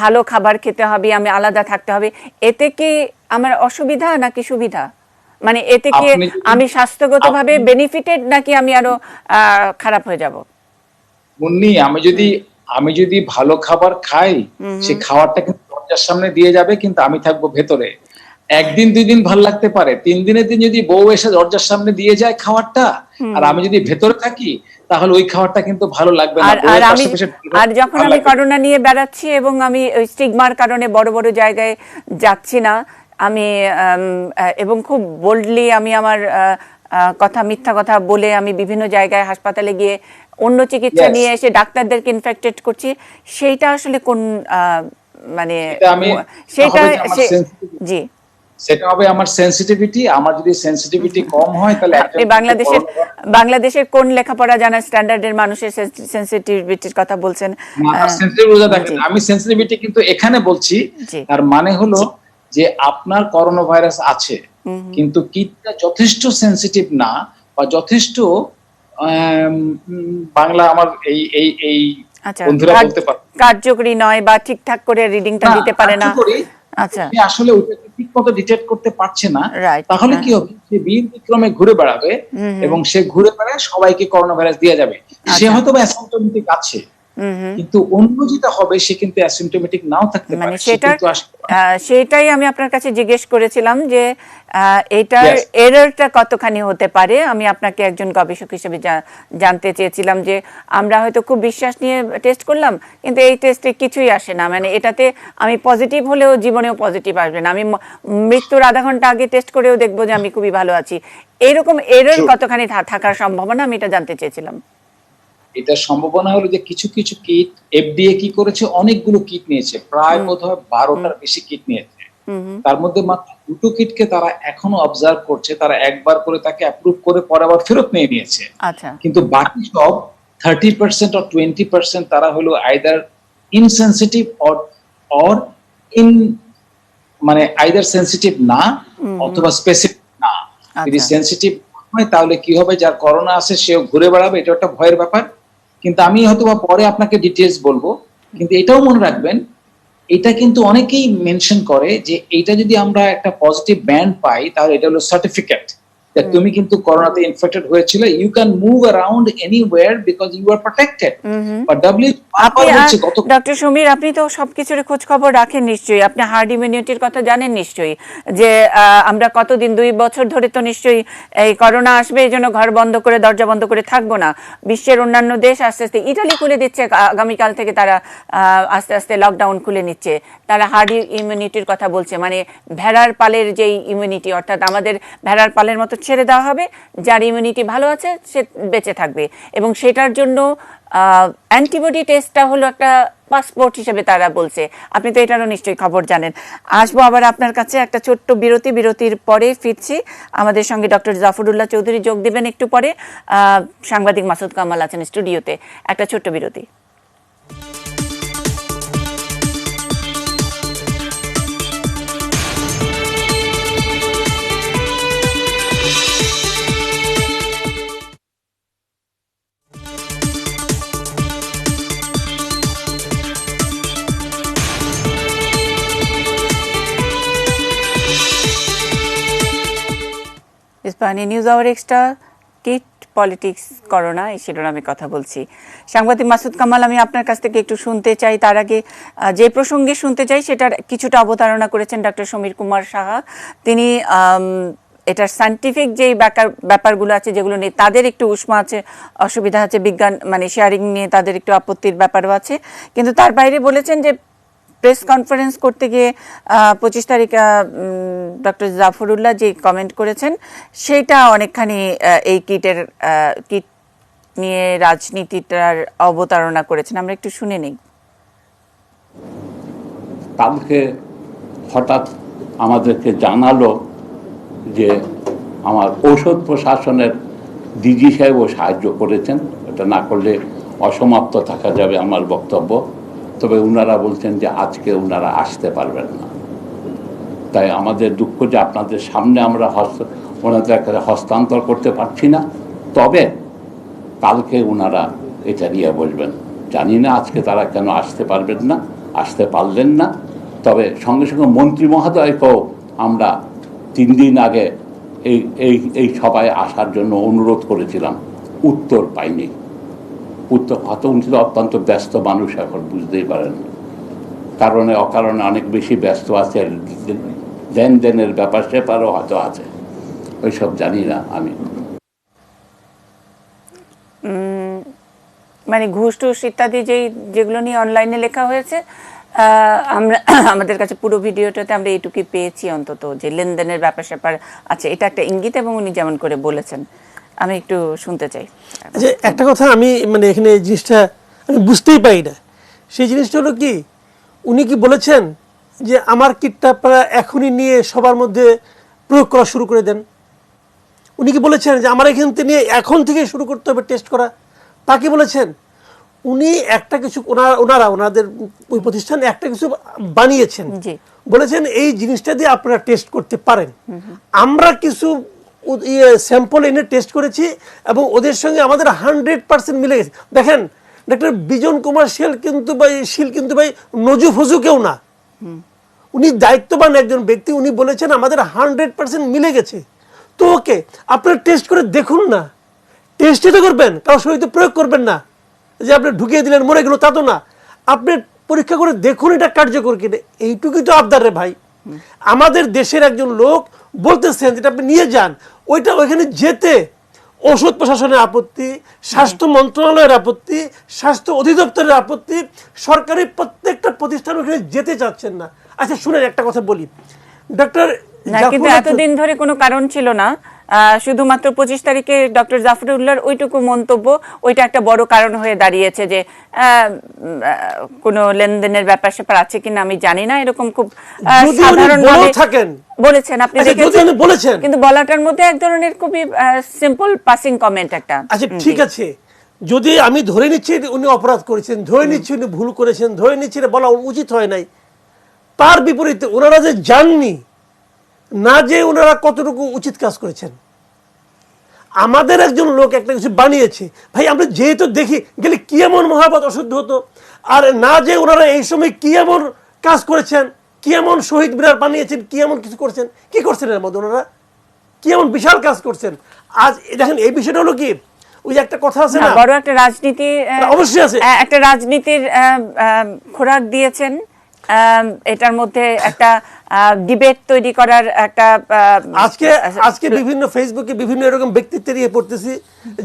ভালো খাবার খেতে হবে, আমি আলাদা থাকতে হবে, এতে কি আমার অসুবিধা নাকি সুবিধা? মানে এতে কি আমি স্বাস্থ্যগতভাবে বেনিফিটেড নাকি আমি আরো খারাপ হয়ে যাব? মুন্নি, আমি যদি ভালো খাবার খাই, সে খাবারটা কিন্তু দরজার সামনে দিয়ে যাবে, কিন্তু আমি থাকবো ভেতরে। একদিন 2 দিন ভালো লাগতে পারে, 3 দিনের দিন যদি বউ এসে দরজার সামনে দিয়ে যায় খাবারটা, আর আমি যদি ভেতরে থাকি, তাহলে ওই খাবারটা কিন্তু ভালো লাগবে না। আর যখন আমি করোনা নিয়ে বেড়াচ্ছি এবং আমি ওই স্টিগমার কারণে বড় বড় জায়গায় যাচ্ছি না, আমি এবং খুব বোল্ডলি আমি আমার কথা মিথ্যা কথা বলে আমি বিভিন্ন জায়গায় হাসপাতালে গিয়ে অন্য চিকিৎসা Yes. নিয়ে এসে ডাক্তারদেরকে ইনফেক্টেড করছি, সেইটা আসলে কোন মানে সেটা হবে যে আমার জি সেটা হবে আমার সেনসিটিভিটি। আমার যদি সেনসিটিভিটি কম হয় তাহলে আপনি বাংলাদেশের কোন লেখাপড়া জানা স্ট্যান্ডার্ডের মানুষের সেনসিটিভিটির কথা বলছেন? আমি সেনসিটিভিটি কিন্তু এখানে বলছি, জি তার মানে হলো যে আপনার করোনা ভাইরাস আছে, কিন্তু কিডনিটা যথেষ্ট সেনসিটিভ না বা যথেষ্ট বাংলা আমার এই আচ্ছা বন্ধুরা বলতে পারে কার্যকরী নয় বা ঠিকঠাক করে রিডিংটা দিতে পারে না। আচ্ছা সে আসলে ওটাকে ঠিক মতো ডিটেক্ট করতে পারছে না, রাইট তাহলে কি হবে? সে বীর বিক্রমে ঘুরে বেড়াবে এবং সে ঘুরে বেড়ায় সবাইকে করোনা ভাইরাস দিয়ে যাবে। সে হয়তো বা অ্যাসিম্পটোমেটিক আছে, কিন্তু অন্য যেটা হবে সে কিন্তু অ্যাসিম্পটোমেটিক নাও থাকতে পারে। সেটাই আমি আপনার কাছে জিজ্ঞেস করেছিলাম যে এটার এররটা কতখানি হতে পারে। আমি আপনাকে একজন গবেষক হিসেবে জানতে চেয়েছিলাম যে আমরা হয়তো খুব বিশ্বাস নিয়ে টেস্ট করলাম, কিন্তু এই টেস্টে কিছুই আসে না, মানে এটাতে আমি পজিটিভ হলেও জীবনেও পজিটিভ আসবে না, আমি মৃত্যুর আধা ঘন্টা আগে টেস্ট করেও দেখবো যে আমি খুবই ভালো আছি। এরকম এরর কতখানি থাকার সম্ভাবনা, আমি এটা জানতে চেয়েছিলাম। এটা সম্ভাবনা হলো যে কিছু কিছু কিট এফডিএ কি করেছে, অনেকগুলো কিট নিয়েছে, প্রায় বোধহয় 12টার বেশি কিট নিয়েছে। তার মধ্যে মাত্র 2টো কিটকে তারা এখনো অবজার্ভ করছে, তারা একবার করে তাকে অ্যাপ্রুভ করে পরে আবার ফেরত নিয়ে নিয়েছে। আচ্ছা, কিন্তু বাকি সব 30% or 20% তারা হলো আইদার ইনসেনসিটিভ অর মানে আইদার সেনসিটিভ না অথবা স্পেসিফিক না। যদি সেনসিটিভ হয় তাহলে কি হবে, যার করোনা আছে সেও ঘুরে বেড়াবে, এটা একটা ভয়ের ব্যাপার। কিন্তু আমি হয়তো বা পরে আপনাকে ডিটেইলস বলবো। কিন্তু এটাও মনে রাখবেন, এটা কিন্তু অনেকেই মেনশন করে যে এটা যদি আমরা একটা পজিটিভ ব্যান্ড পাই তাহলে এটা হলো সার্টিফিকেট যে তুমি কিন্তু করোনাতে ইনফেক্টেড হয়েছিল, you can move around anywhere because you are protected. But doctor Samir, আপনি তো সবকিছুর খোঁজ খবর রাখেন নিশ্চয়ই, আপনি হার্ড ইমিউনিটির কথা জানেন নিশ্চয়ই, যে আমরা কতদিন 2 বছর ধরে তো নিশ্চয়ই এই করোনা আসবে এই জন্য ঘর বন্ধ করে দরজা বন্ধ করে থাকবো না। বিশ্বের অন্যান্য দেশ আস্তে আস্তে, ইটালি খুলে দিচ্ছে আগামীকাল থেকে, তারা আস্তে আস্তে লকডাউন খুলে নিচ্ছে, তারা হার্ড ইমিউনিটির কথা বলছে, মানে ভেড়ার পালের যেই ইমিউনিটি, অর্থাৎ আমাদের ভেড়ার পালের মতো ছেড়ে দেওয়া হবে, যার ইমিউনিটি ভালো আছে সে বেঁচে থাকবে, এবং সেটার জন্য অ্যান্টিবডি টেস্টটা হলো একটা পাসপোর্ট হিসেবে তারা বলছে। আপনি তো এটারও নিশ্চয়ই খবর জানেন। আসবো আবার আপনার কাছে, একটা ছোট্ট বিরতির পরে ফিরছি। আমাদের সঙ্গে ডক্টর জাফরুল্লাহ চৌধুরী যোগ দেবেন একটু পরে, সাংবাদিক মাসুদ কামাল আছেন স্টুডিওতে। একটা ছোট্ট বিরতি। Ispahani news hour extra, kit politics corona, এই শিরোনামে কথা বলছি। সাংবাদিক মাসুদ কামাল, আমি আপনার কাছ থেকে একটু শুনতে চাই, তার আগে যে প্রসঙ্গে শুনতে চাই সেটার কিছুটা অবতারণা করেছেন ডক্টর সমীর কুমার সাহা। তিনি এটার সায়েন্টিফিক যেই ব্যাপারগুলো আছে যেগুলো নিয়ে তাদের একটু উষ্মা আছে, অসুবিধা আছে, বিজ্ঞান মানে শেয়ারিং নিয়ে তাদের একটু আপত্তির ব্যাপারও আছে, কিন্তু তার বাইরে বলেছেন যে প্রেস কনফারেন্স করতে গিয়ে 25 তারিখ ডক্টর জাফরুল্লাহ যে কমেন্ট করেছেন সেটা অনেকখানি এই কিট নিয়ে রাজনীতিটার অবতারণা করেছেন। আমরা একটু শুনে নেই। কালকে হঠাৎ আমাদেরকে জানালো যে আমার ঔষধ প্রশাসনের ডিজি সাহেবও সাহায্য করেছেন, এটা না করলে অসমাপ্ত থাকা যাবে আমার বক্তব্য। তবে ওনারা বলছেন যে আজকে ওনারা আসতে পারবেন না, তাই আমাদের দুঃখ যে আপনাদের সামনে আমরা ওনাদের একটা হস্তান্তর করতে পারছি না। তবে কালকে ওনারা এটা নিয়ে বসবেন। জানি না আজকে তারা কেন আসতে পারলেন না। তবে সঙ্গে সঙ্গে মন্ত্রী মহোদয়কেও আমরা 3 দিন আগে এই সভায় আসার জন্য অনুরোধ করেছিলাম, উত্তর পাইনি। উত্তর হয়তো উনি অত্যন্ত ব্যস্ত মানুষ, এখন বুঝতেই পারেন, কারণে অকারণে অনেক বেশি ব্যস্ত আছে, লেনদেনের ব্যাপার স্যাপারও হয়তো আছে, ওইসব জানি না আমি। মানে ঘুষ টুস ইত্যাদি যেগুলো নিয়ে অনলাইনে লেখা হয়েছে, আমরা আমাদের কাছে পুরো ভিডিওটাতে আমরা এইটুকুই পেয়েছি অন্তত, যে লেনদেনের ব্যাপার স্যাপার আছে, এটা একটা ইঙ্গিত, এবং উনি যেমন করে বলেছেন। আমি একটু শুনতে চাই। যে একটা কথা আমি মানে এখানে এই জিনিসটা আমি বুঝতেই পারি না, সেই জিনিসটা হলো কি, উনি কি বলেছেন যে আমার কিটটা আপনারা এখনই নিয়ে সবার মধ্যে প্রয়োগ করা শুরু করে দেন? উনি কি বলেছেন যে আমার এখান থেকে নিয়ে এখন থেকে শুরু করতে হবে টেস্ট করা? তা কি বলেছেন? উনি একটা কিছু ওনাদের ওই প্রতিষ্ঠান একটা কিছু বানিয়েছেন, বলেছেন এই জিনিসটা দিয়ে আপনারা টেস্ট করতে পারেন। আমরা কিছু স্যাম্পল এনে টেস্ট করেছি এবং ওদের সঙ্গে আমাদের 100% মিলে গেছে। দেখেন ডক্টর বিজন কুমার শীল কিন্তু ভাই নজু ফজু কেউ না, উনি দায়িত্ববান একজন ব্যক্তি। উনি বলেছেন আমাদের 100% মিলে গেছে। তো ওকে, আপনারা টেস্ট করে দেখুন না, টেস্টই তো করবেন, কারোর শরীরে প্রয়োগ করবেন না যে আপনি ঢুকিয়ে দিলেন মরে গেল, তা তো না। আপনি পরীক্ষা করে দেখুন এটা কার্যকর কিনা, এইটুকুই তো আবদার রে ভাই। আমাদের দেশের একজন লোক বলতেছেন যেটা আপনি নিয়ে যান, ওইটা ওইখানে যেতে ঔষধ প্রশাসনের আপত্তি, স্বাস্থ্য মন্ত্রণালয়ের আপত্তি, স্বাস্থ্য অধিদপ্তরের আপত্তি, সরকারি প্রত্যেকটা প্রতিষ্ঠান ওখানে যেতে চাচ্ছেন না। আচ্ছা শুনেন একটা কথা বলি, ডক্টর কিন্তু এতদিন ধরে কোনো কারণ ছিল না, শুধুমাত্র 25 তারিখে ডক্টর জাফরুল্লাহর ওইটুকু মন্তব্য, ওইটা একটা বড় কারণ হয়ে দাঁড়িয়েছে যে কোনো লেনদেনের ব্যাপার স্যাপার আছে কিনা আমি জানি না, এরকম খুব সাধারণভাবে বলেছেন আপনি বলেছেন, কিন্তু বলাটার মধ্যে এক ধরনের খুবই সিম্পল পাসিং কমেন্ট একটা। আচ্ছা ঠিক আছে, যদি আমি ধরে নিচ্ছি উনি অপরাধ করেছেন, ধরে নিচ্ছি উনি ভুল করেছেন, ধরে নিচ্ছি বলা উচিত হয় নাই, তার বিপরীতে ওনারা যে জাননি না যে ওনারা কতটুকু উচিত কাজ করেছেন। আমাদের একজন লোক একটা কিছু বানিয়েছে, ভাই আমরা যেহেতু দেখি গেলে কি এমন মহাভারত অশুদ্ধ হতো, আর না যে ওনারা এই সময় কি এমন কাজ করেছেন, কি এমন শহীদ মিনার বানিয়েছেন, কি এমন কিছু করছেন, কি করছেন এর মধ্যে ওনারা কি এমন বিশাল কাজ করছেন। আজ দেখেন এই বিষয়টা হলো কি, ওই একটা কথা আছে না, বড় একটা রাজনীতি অবশ্যই আছে, একটা রাজনীতির খোরাক দিয়েছেন, এটার মধ্যে একটা ডিবেট তৈরি করার একটা আজকে বিভিন্ন ফেসবুকে বিভিন্ন এরকম ব্যক্তিত্বের ইয়ে পড়তেছি,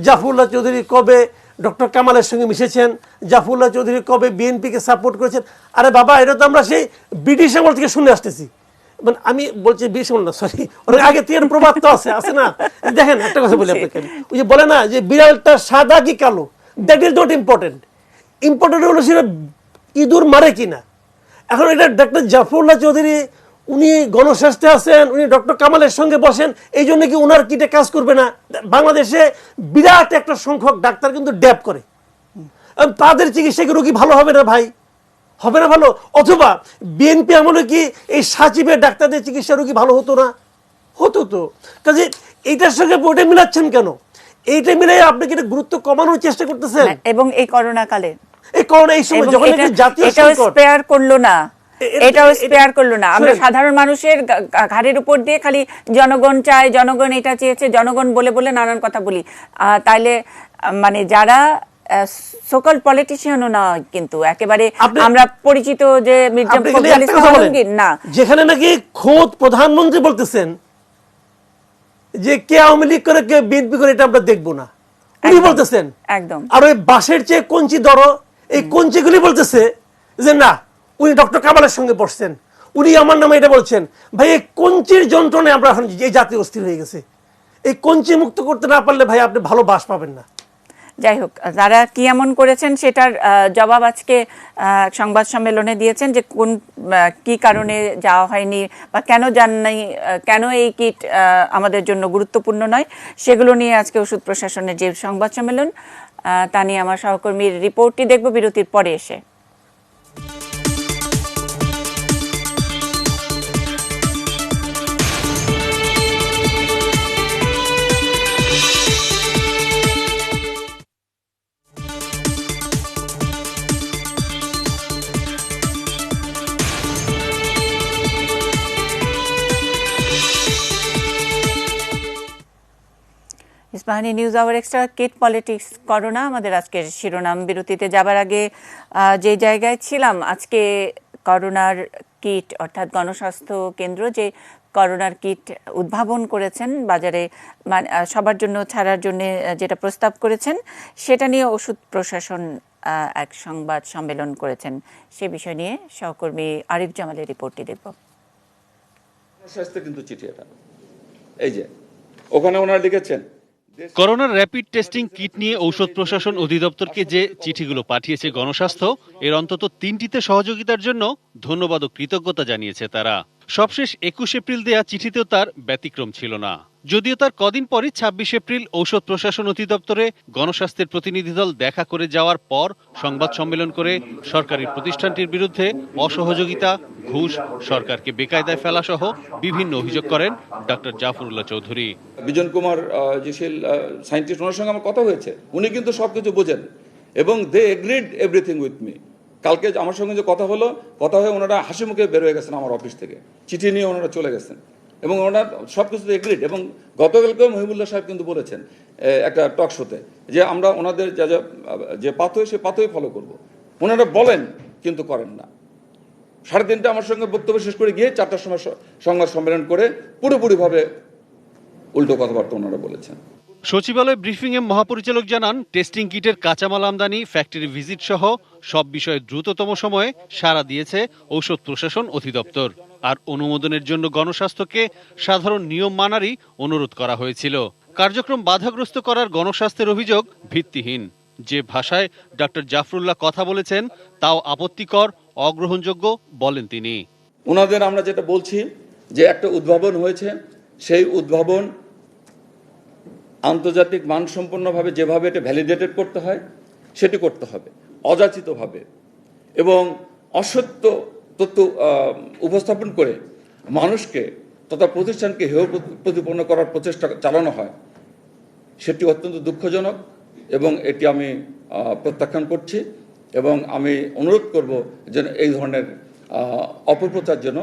জাফরুল্লাহ চৌধুরী কবে ডক্টর কামালের সঙ্গে মিশেছেন, জাফরুল্লাহ চৌধুরী কবে বিএনপিকে সাপোর্ট করেছেন। আরে বাবা, এটা তো আমরা সেই ব্রিটিশ আমল থেকে শুনে আসতেছি, মানে আমি বলছি ব্রিটিশ আমল না, সরি, অনেক আগে থেকে প্রবাদ তো আছে না। দেখেন একটা কথা বলি আপনাকে, ওই যে বলে না যে বিড়ালটা সাদা কি কালো, that is not important, important হলো সেটা ইঁদুর মারে কিনা। এখন এটা ডক্টর জাফরুল্লাহ চৌধুরী উনি গণস্বাস্থ্যে আছেন, উনি ডক্টর কামালের সঙ্গে বসেন, এই জন্য কি ওনার কিটে কাজ করবে না? বাংলাদেশে বিরাট একটা সংখ্যক ডাক্তার কিন্তু ড্যাব করে, তাদের চিকিৎসাকে রোগী ভালো হবে না ভাই, হবে না ভালো। অথবা বিএনপি আমলে কি এই সাচিবের ডাক্তারদের চিকিৎসা রোগী ভালো হতো না? হতো তো। কাজে এইটার সঙ্গে ওটা মিলাচ্ছেন কেন? এইটা মিলাই আপনি কি গুরুত্ব কমানোর চেষ্টা করতেছেন? এবং এই করোনা কালে এই সময় যখন জাতীয় সংকট স্পেয়ার করলো না, এটাও স্পেয়ার করলো না। আমরা সাধারণ মানুষের ঘাড়ের উপর দিয়ে খালি জনগণ চায়, জনগণ এটা চেয়েছে, জনগণ বলে বলে নানান কথা বলি, তাইলে মানে যারা সকল পলিটিশিয়ানও না, কিন্তু একেবারে আমরা পরিচিত যে মির্জা ফখরুল ইসলাম আলমগীর না, যেখানে নাকি খোদ প্রধানমন্ত্রী বলতেছেন যে কে আওয়ামী লীগ করে কে বিএনপি করে এটা আমরা দেখবো না, উনি বলতেছেন একদম। আর ওই বাঁশের চেয়ে কঞ্চি ধরো, এই কঞ্চিগুলি বলতেছে যে না উনি ডক্টর কামালের সঙ্গে বসছেন, উনি আমার নামে এটা বলছেন। ভাই এই কঞ্চির যন্ত্রণায় আমরা এখন এই জাতীয় অস্থির হয়ে গেছে, এই কঞ্চি মুক্ত করতে না পারলে ভাই আপনি ভালো বাস পাবেন না। যাই হোক, তারা কি এমন করেছেন সেটার জবাব আজকে সংবাদ সম্মেলনে দিয়েছেন, যে কোন কি কারণে যাওয়া হয়নি বা কেন যান নাই, কেন এই কিট আমাদের জন্য গুরুত্বপূর্ণ নয়, সেগুলো নিয়ে আজকে ওষুধ প্রশাসনের যে সংবাদ সম্মেলন, তা নিয়ে আমার সহকর্মীর রিপোর্টটি দেখব বিরতির পরে এসে। Ispahani news hour extra, kit politics corona আমাদের আজকের শিরোনাম। বিরতিতে যাবার আগে যে জায়গায় ছিলাম, আজকে করোনার কিট অর্থাৎ গণস্বাস্থ্য কেন্দ্র যে করোনার কিট উদ্ভাবন করেছেন, বাজারে সবার জন্য ছাড়ার জন্য যেটা প্রস্তাব করেছেন, সেটা নিয়ে ওষুধ প্রশাসন এক সংবাদ সম্মেলন করেছেন। সে বিষয় নিয়ে সহকর্মী আরিফ জামালের রিপোর্টটি দেখব। স্বাস্থ্য কিন্তু চিঠি, এটা এই যে ওখানে ওনারা লিখেছেন করোনার র্যাপিড টেস্টিং কিট নিয়ে ঔষধ প্রশাসন অধিদপ্তরকে যে চিঠিগুলো পাঠিয়েছে গণস্বাস্থ্য, এর অন্তত 3টিতে সহযোগিতার জন্য ধন্যবাদ ও কৃতজ্ঞতা জানিয়েছে তারা। সবশেষ 21 এপ্রিল দেয়া চিঠিতেও তার ব্যতিক্রম ছিল না। যদিও তার কদিন পরই 26 এপ্রিল ঔষধ প্রশাসন অধিদপ্তরে গণস্বাস্থ্যের প্রতিনিধি দল দেখা করে যাওয়ার পর সংবাদ সম্মেলন করে সরকারি প্রতিষ্ঠানটির বিরুদ্ধে অসহযোগিতা, ঘুষ, সরকারকে বেকায়দায় ফেলা সহ বিভিন্ন অভিযোগ করেন ডক্টর জাফরুল্লাহ চৌধুরী। বিজন কুমার যে সায়েন্টিস্ট, ওনার সঙ্গে আমার কথা হয়েছে, উনি কিন্তু সবকিছু বোঝেন এবং দে এগ্রিড এভরিথিং উইথ মি। কালকে আমার সঙ্গে যে কথা হয়ে ওনারা হাসি মুখে বের হয়ে গেছেন আমার অফিস থেকে, চিঠি নিয়ে ওনারা চলে গেছেন এবং ওনারা সব কিছুতে এগ্রিড। এবং গতকালকে মহিবুল্লাহ সাহেব কিন্তু বলেছেন একটা টক শোতে যে আমরা ওনাদের যে পাথয় সে পাথয় ফলো করব। ওনারা বলেন কিন্তু করেন না। 3:30 আমার সঙ্গে বক্তব্য শেষ করে গিয়ে 4টার সময় সংবাদ সম্মেলন করে পুরোপুরিভাবে উল্টো কথাবার্তা ওনারা বলেছেন। সচিবালয় ব্রিফিংয়ে মহাপরিচালক জানান, টেস্টিং কিটের কাঁচামাল আমদানি, ফ্যাক্টরি ভিজিট সহ সব বিষয়ে দ্রুততম সময়ে সাড়া দিয়েছে ঔষধ প্রশাসন অধিদপ্তর। আর অনুমোদনের জন্য গণস্বাস্থ্যকে সাধারণ নিয়ম মানারই অনুরোধ করা হয়েছিল। কার্যক্রম বাধাগ্রস্ত করার গণস্বাস্থ্যের অভিযোগ ভিত্তিহীন। যে ভাষায় ডক্টর জাফরুল্লাহ কথা বলেছেন তাও আপত্তিকর, অগ্রহণযোগ্য বলেন তিনি। ওনাদের আমরা যেটা বলছি যে একটা উদ্ভাবন হয়েছে, সেই উদ্ভাবন আন্তর্জাতিক মানসম্পন্নভাবে যেভাবে এটা ভ্যালিডেটেড করতে হয় সেটি করতে হবে, অযাচিতভাবে এবং অসত্য তথ্য উপস্থাপন করে মানুষকে তথা প্রতিষ্ঠানকে হেয় প্রতিপন্ন করার প্রচেষ্টা চালানো হয়, সেটি অত্যন্ত দুঃখজনক এবং এটি আমি প্রত্যাখ্যান করছি এবং আমি অনুরোধ করব যেন এই ধরনের অপপ্রচার যেন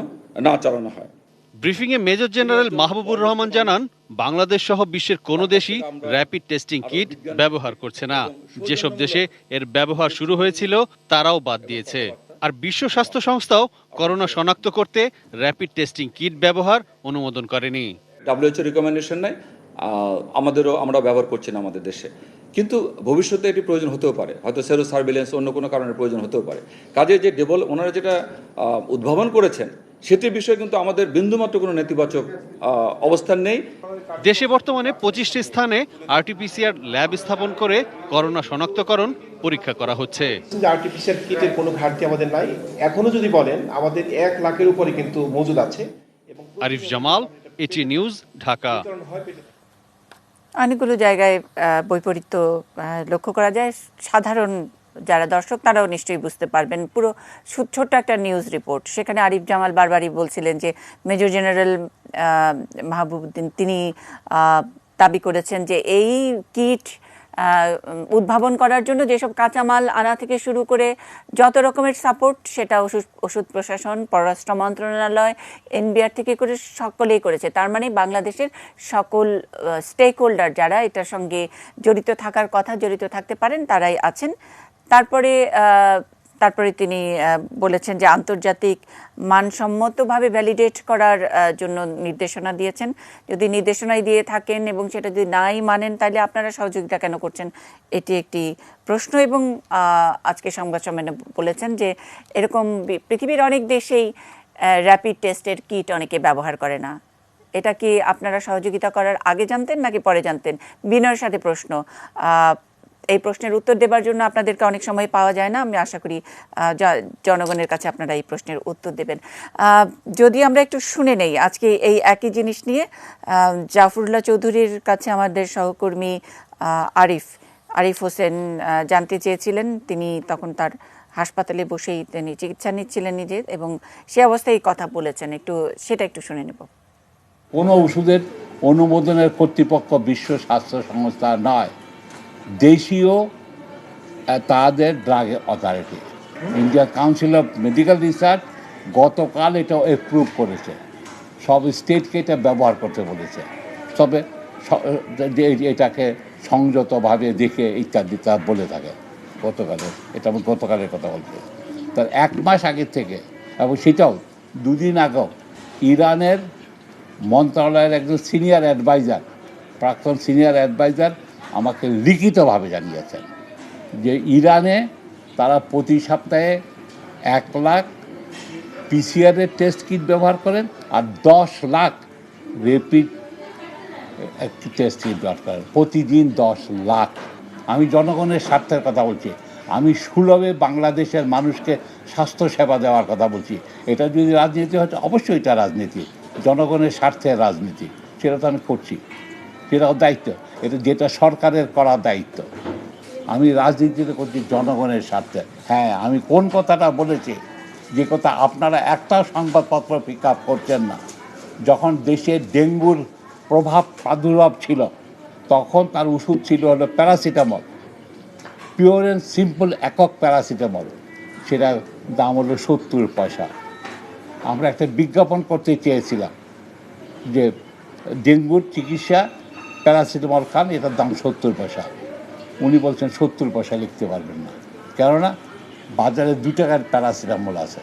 না চালানো হয়। ব্রিফিংয়ে মেজর জেনারেল মাহবুবুর রহমান জানান, বাংলাদেশ সহ বিশ্বের কোনো দেশই র্যাপিড টেস্টিং কিট ব্যবহার করছে না। যেসব দেশে এর ব্যবহার শুরু হয়েছিল তারাও বাদ দিয়েছে। আর বিশ্ব স্বাস্থ্য সংস্থাও করোনা শনাক্ত করতে র্যাপিড টেস্টিং কিট ব্যবহার অনুমোদন করেনি। WHO রিকমেন্ডেশন নেই, আমরা ব্যবহার করছি না আমাদের দেশে, কিন্তু ভবিষ্যতে এটি প্রয়োজন হতেও পারে, হয়তো সেরো সার্ভিলেন্স অন্য কোনো কারণে প্রয়োজন হতেও পারে। কাজে যে ওনারা যেটা উদ্ভাবন করেছেন সেটির বিষয়ে কিন্তু আমাদের বিন্দুমাত্র কোনো নেতিবাচক অবস্থান নেই। দেশে বর্তমানে 25টি স্থানে আরটিপিসিআর ল্যাব স্থাপন করে করোনা শনাক্তকরণ পরীক্ষা করা হচ্ছে। আরটিপিসিআর কিটের কোনো ঘাটতি আমাদের নাই, এখনো যদি বলেন আমাদের 1 লাখের উপরে কিন্তু মজুদ আছে। আরিফ জামাল, এটি নিউজ, ঢাকা। অনেকগুলো জায়গায় বৈপরীত্য লক্ষ্য করা যায়। সাধারণ যারা দর্শক তারাও নিশ্চয়ই বুঝতে পারবেন। পুরো ছোট্ট একটা নিউজ রিপোর্ট, সেখানে আরিফ জামাল বারবারই বলছিলেন যে মেজর জেনারেল মাহবুবুদ্দিন তিনি দাবি করেছেন যে এই কিট উদ্ভাবন করার জন্য যেসব কাঁচামাল আনা থেকে শুরু করে যত রকমের সাপোর্ট সেটা ওষুধ প্রশাসন, পররাষ্ট্র মন্ত্রণালয়, এনবিআর থেকে করে সকলেই করেছে। তার মানে বাংলাদেশের সকল স্টেক হোল্ডার যারা এটার সঙ্গে জড়িত থাকার কথা, জড়িত থাকতে পারেন, তারাই আছেন। তারপরে তিনি বলেছেন যে আন্তর্জাতিক মানসম্মতভাবে ভ্যালিডেট করার জন্য নির্দেশনা দিয়েছেন। যদি নির্দেশনাই দিয়ে থাকেন এবং সেটা যদি নাই মানেন তাহলে আপনারা সহযোগিতা কেন করছেন, এটি একটি প্রশ্ন। এবং আজকে সংবাদ সম্মেলনে বলেছেন যে এরকম পৃথিবীর অনেক দেশেই র্যাপিড টেস্টের কিট অনেকে ব্যবহার করে না। এটা কি আপনারা সহযোগিতা করার আগে জানতেন নাকি পরে জানতেন? বিনয়ের সাথে প্রশ্ন। এই প্রশ্নের উত্তর দেবার জন্য আপনাদেরকে অনেক সময় পাওয়া যায় না। আমি আশা করি জনগণের কাছে আপনারা এই প্রশ্নের উত্তর দেবেন। যদি আমরা একটু শুনে নেই আজকে এই একই জিনিস নিয়ে জাফরুল্লাহ চৌধুরীর কাছে আমাদের সহকর্মী আরিফ হোসেন জানতে চেয়েছিলেন। তিনি তখন তার হাসপাতালে বসেই তিনি চিকিৎসা নিচ্ছিলেন নিজে, এবং সে অবস্থায় কথা বলেছেন। সেটা একটু শুনে নেব। কোনো ওষুধের অনুমোদনের কর্তৃপক্ষ বিশ্ব স্বাস্থ্য সংস্থা নয়, দেশীয় তাদের drug authority, Indian council of medical research গতকাল এটা অ্যাপ্রুভ করেছে। সব স্টেটকে এটা ব্যবহার করতে বলেছে, তবে এটাকে সংযতভাবে দেখে ইত্যাদি তা বলে থাকে। গতকালের কথা বলতে তার 1 মাস আগের থেকে, এবং সেটাও 2 দিন আগেও ইরানের মন্ত্রণালয়ের একজন প্রাক্তন সিনিয়র অ্যাডভাইজার আমাকে লিখিতভাবে জানিয়েছেন যে ইরানে তারা প্রতি সপ্তাহে 1 লাখ পিসিআরের টেস্ট কিট ব্যবহার করেন আর 10 লাখ র্যাপিড একটি টেস্টিং দরকার, প্রতিদিন 10 লাখ। আমি জনগণের স্বার্থের কথা বলছি, আমি সুলভে বাংলাদেশের মানুষকে স্বাস্থ্যসেবা দেওয়ার কথা বলছি। এটা যদি রাজনীতি হয় অবশ্যই এটা রাজনীতি, জনগণের স্বার্থের রাজনীতি, সেটা তো আমি করছি, সেটা দায়িত্ব, এটা যেটা সরকারের করার দায়িত্ব। আমি রাজনীতিতে করছি জনগণের স্বার্থে। হ্যাঁ, আমি কোন কথাটা বলেছি, যে কথা আপনারা একটা সংবাদপত্র পিক আপ করছেন না, যখন দেশে ডেঙ্গুর প্রভাব প্রাদুর্ভাব ছিল তখন তার ওষুধ ছিল হলো প্যারাসিটামল, পিওর অ্যান্ড সিম্পল একক প্যারাসিটামল, সেটার দাম হলো 70 পয়সা। আমরা একটা বিজ্ঞাপন করতে চেয়েছিলাম যে ডেঙ্গুর চিকিৎসা প্যারাসিটামল খান, এটার দাম 70 পয়সা। উনি বলছেন 70 পয়সা লিখতে পারবেন না, কেননা বাজারে 2 টাকার প্যারাসিটামল আছে।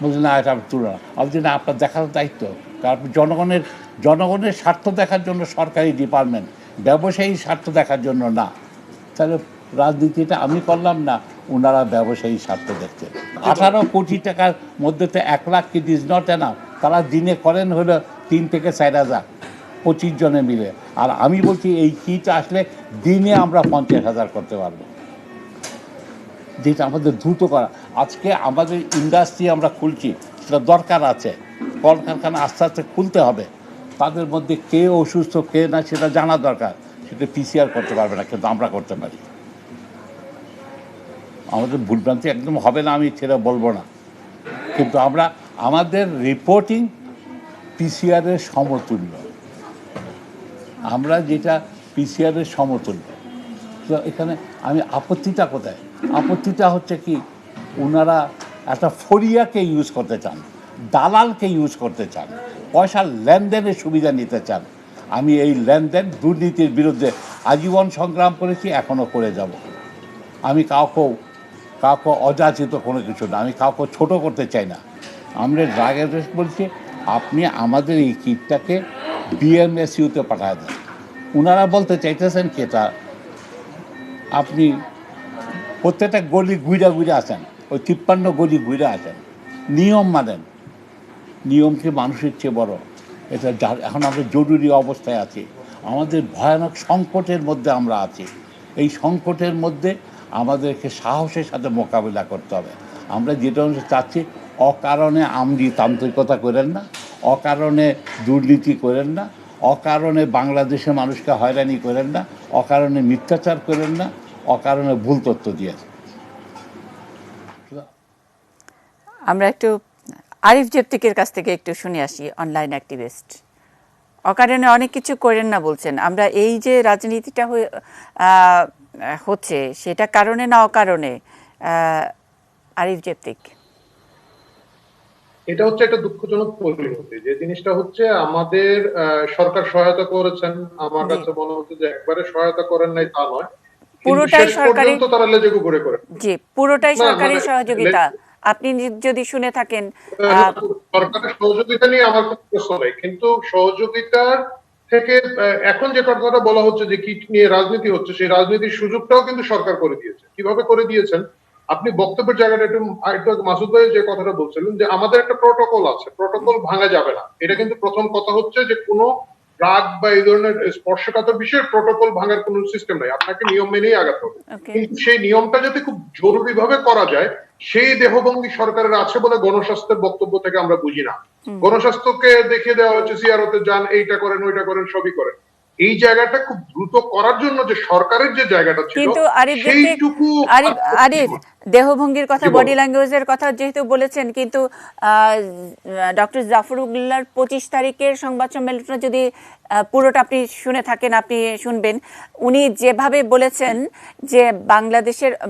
বলছেন না, এটা তুলনা। আমি না, আপনার দেখার দায়িত্ব, কারণ জনগণের স্বার্থ দেখার জন্য সরকারি ডিপার্টমেন্ট, ব্যবসায়ী স্বার্থ দেখার জন্য না। তাহলে রাজনীতিটা আমি করলাম না, ওনারা ব্যবসায়ী স্বার্থ দেখছেন। 18 কোটি টাকার মধ্যে তো 1 lakh kit is not enough. তারা দিনে করেন হলো 3 থেকে 4 হাজার, 25 জনে মিলে। আর আমি বলছি এই কিট আসলে দিনে আমরা 50,000 করতে পারবো, যেটা আমাদের দ্রুত করা। আজকে আমাদের ইন্ডাস্ট্রি আমরা খুলছি, সেটা দরকার আছে, কলকারখানা আস্তে আস্তে খুলতে হবে। তাদের মধ্যে কে অসুস্থ কে না সেটা জানা দরকার। সেটা পিসিআর করতে পারবে না, কিন্তু আমরা করতে পারি। আমাদের ভুলভ্রান্তি একদম হবে না, আমি সেটা বলবো না, কিন্তু আমরা আমাদের রিপোর্টিং পিসিআরের সমতুল্য, আমরা যেটা পিসিআরের সমতুল্য। তো এখানে আমি আপত্তিটা কোথায়? আপত্তিটা হচ্ছে কি, ওনারা একটা ফরিয়াকে ইউজ করতে চান, দালালকে ইউজ করতে চান, পয়সার লেনদেনের সুবিধা নিতে চান। আমি এই লেনদেন দুর্নীতির বিরুদ্ধে আজীবন সংগ্রাম করেছি, এখনও করে যাব। আমি কাউকে অযাচিত কোনো কিছু না, আমি কাউকে ছোট করতে চাই না। আমরা ড্রাগ অ্যারেস্ট বলছি, আপনি আমাদের এই কিটটাকে বিএমএসইউতে পাঠায় দেন। ওনারা বলতে চাইতেছেন কি, এটা আপনি প্রত্যেকটা গলি ঘুরে আসেন, ওই 53 গলি ঘুরে আসেন, নিয়ম মানেন। নিয়ম কি মানুষের চেয়ে বড়? এটা এখন আমরা জরুরি অবস্থায় আছি, আমাদের ভয়ানক সংকটের মধ্যে আমরা আছি। এই সংকটের মধ্যে আমাদেরকে সাহসের সাথে মোকাবিলা করতে হবে। আমরা যেটা চাচ্ছি, অকারণে আমলাতান্ত্রিকতা করেন না, অকারণে দুর্নীতি করেন না, অকারণে বাংলাদেশের মানুষকে হয়রানি করেন না, অকারণে মিথ্যাচার করেন না, অকারণে ভুল তথ্য দিয়ে। আমরা একটু আরিফ জেপ্তিকের কাছ থেকে একটু শুনে আসি, অনলাইন অ্যাক্টিভিস্ট। অকারণে অনেক কিছু করেন না বলছেন, আমরা এই যে রাজনীতিটা হচ্ছে সেটা কারণে না অকারণে? আরিফ জেপ্তিক। এটা হচ্ছে একটা দুঃখজনক পরিণতি, যে জিনিসটা হচ্ছে আমাদের সরকার সহায়তা করেছেন, আমার কাছে মনে হচ্ছে যে একবারে সহায়তা করেন নাই তা নয়, পুরোটাই সরকারি, তারা লেজেগু করে জি পুরোটাই সরকারি সহযোগিতা। আপনি যদি শুনে থাকেন, সরকারের সহযোগিতা নিয়ে আমার কোনো প্রশ্ন নেই, কিন্তু সহযোগিতার থেকে এখন যে কথাটা বলা হচ্ছে যে কিট নিয়ে রাজনীতি হচ্ছে, সেই রাজনীতির সুযোগটাও কিন্তু সরকার করে দিয়েছে। কিভাবে করে দিয়েছেন? আপনি বক্তব্যের জায়গাটা একটু মাসুদ ভাই যে কথাটা বলছিলেন যে আমাদের একটা প্রটোকল আছে, প্রটোকল ভাঙা যাবে না। এটা কিন্তু প্রথম কথা হচ্ছে যে কোনো রাগ বা এই ধরনের স্পর্শকাতর বিষয়ে প্রটোকল ভাঙার কোনো সিস্টেম নাই, আপনাকে নিয়ম মেনেই আগাতে হবে। কিন্তু সেই নিয়মটা যদি খুব জরুরি ভাবে করা যায়, সেই দেহভঙ্গি সরকারের আছে বলে গণস্বাস্থ্যের বক্তব্য থেকে আমরা বুঝি না। গণস্বাস্থ্যকে দেখিয়ে দেওয়া হচ্ছে সিআরওতে যান, এইটা করেন ওইটা করেন সবই করেন। এই জায়গাটা খুব দ্রুত করার জন্য যে সরকারের যে জায়গাটা ছিল, কিন্তু সেইটুকু আরিফ দেহভঙ্গির কথা, বডি ল্যাঙ্গুয়েজের কথা যেহেতু বলেছেন, কিন্তু ডক্টর জাফরুল্লাহর 25 তারিখের সংবাদ সম্মেলনটা যদি পুরোটা আপনি শুনে থাকেন, আপনি শুনবেন উনি যেভাবে বলেছেন যে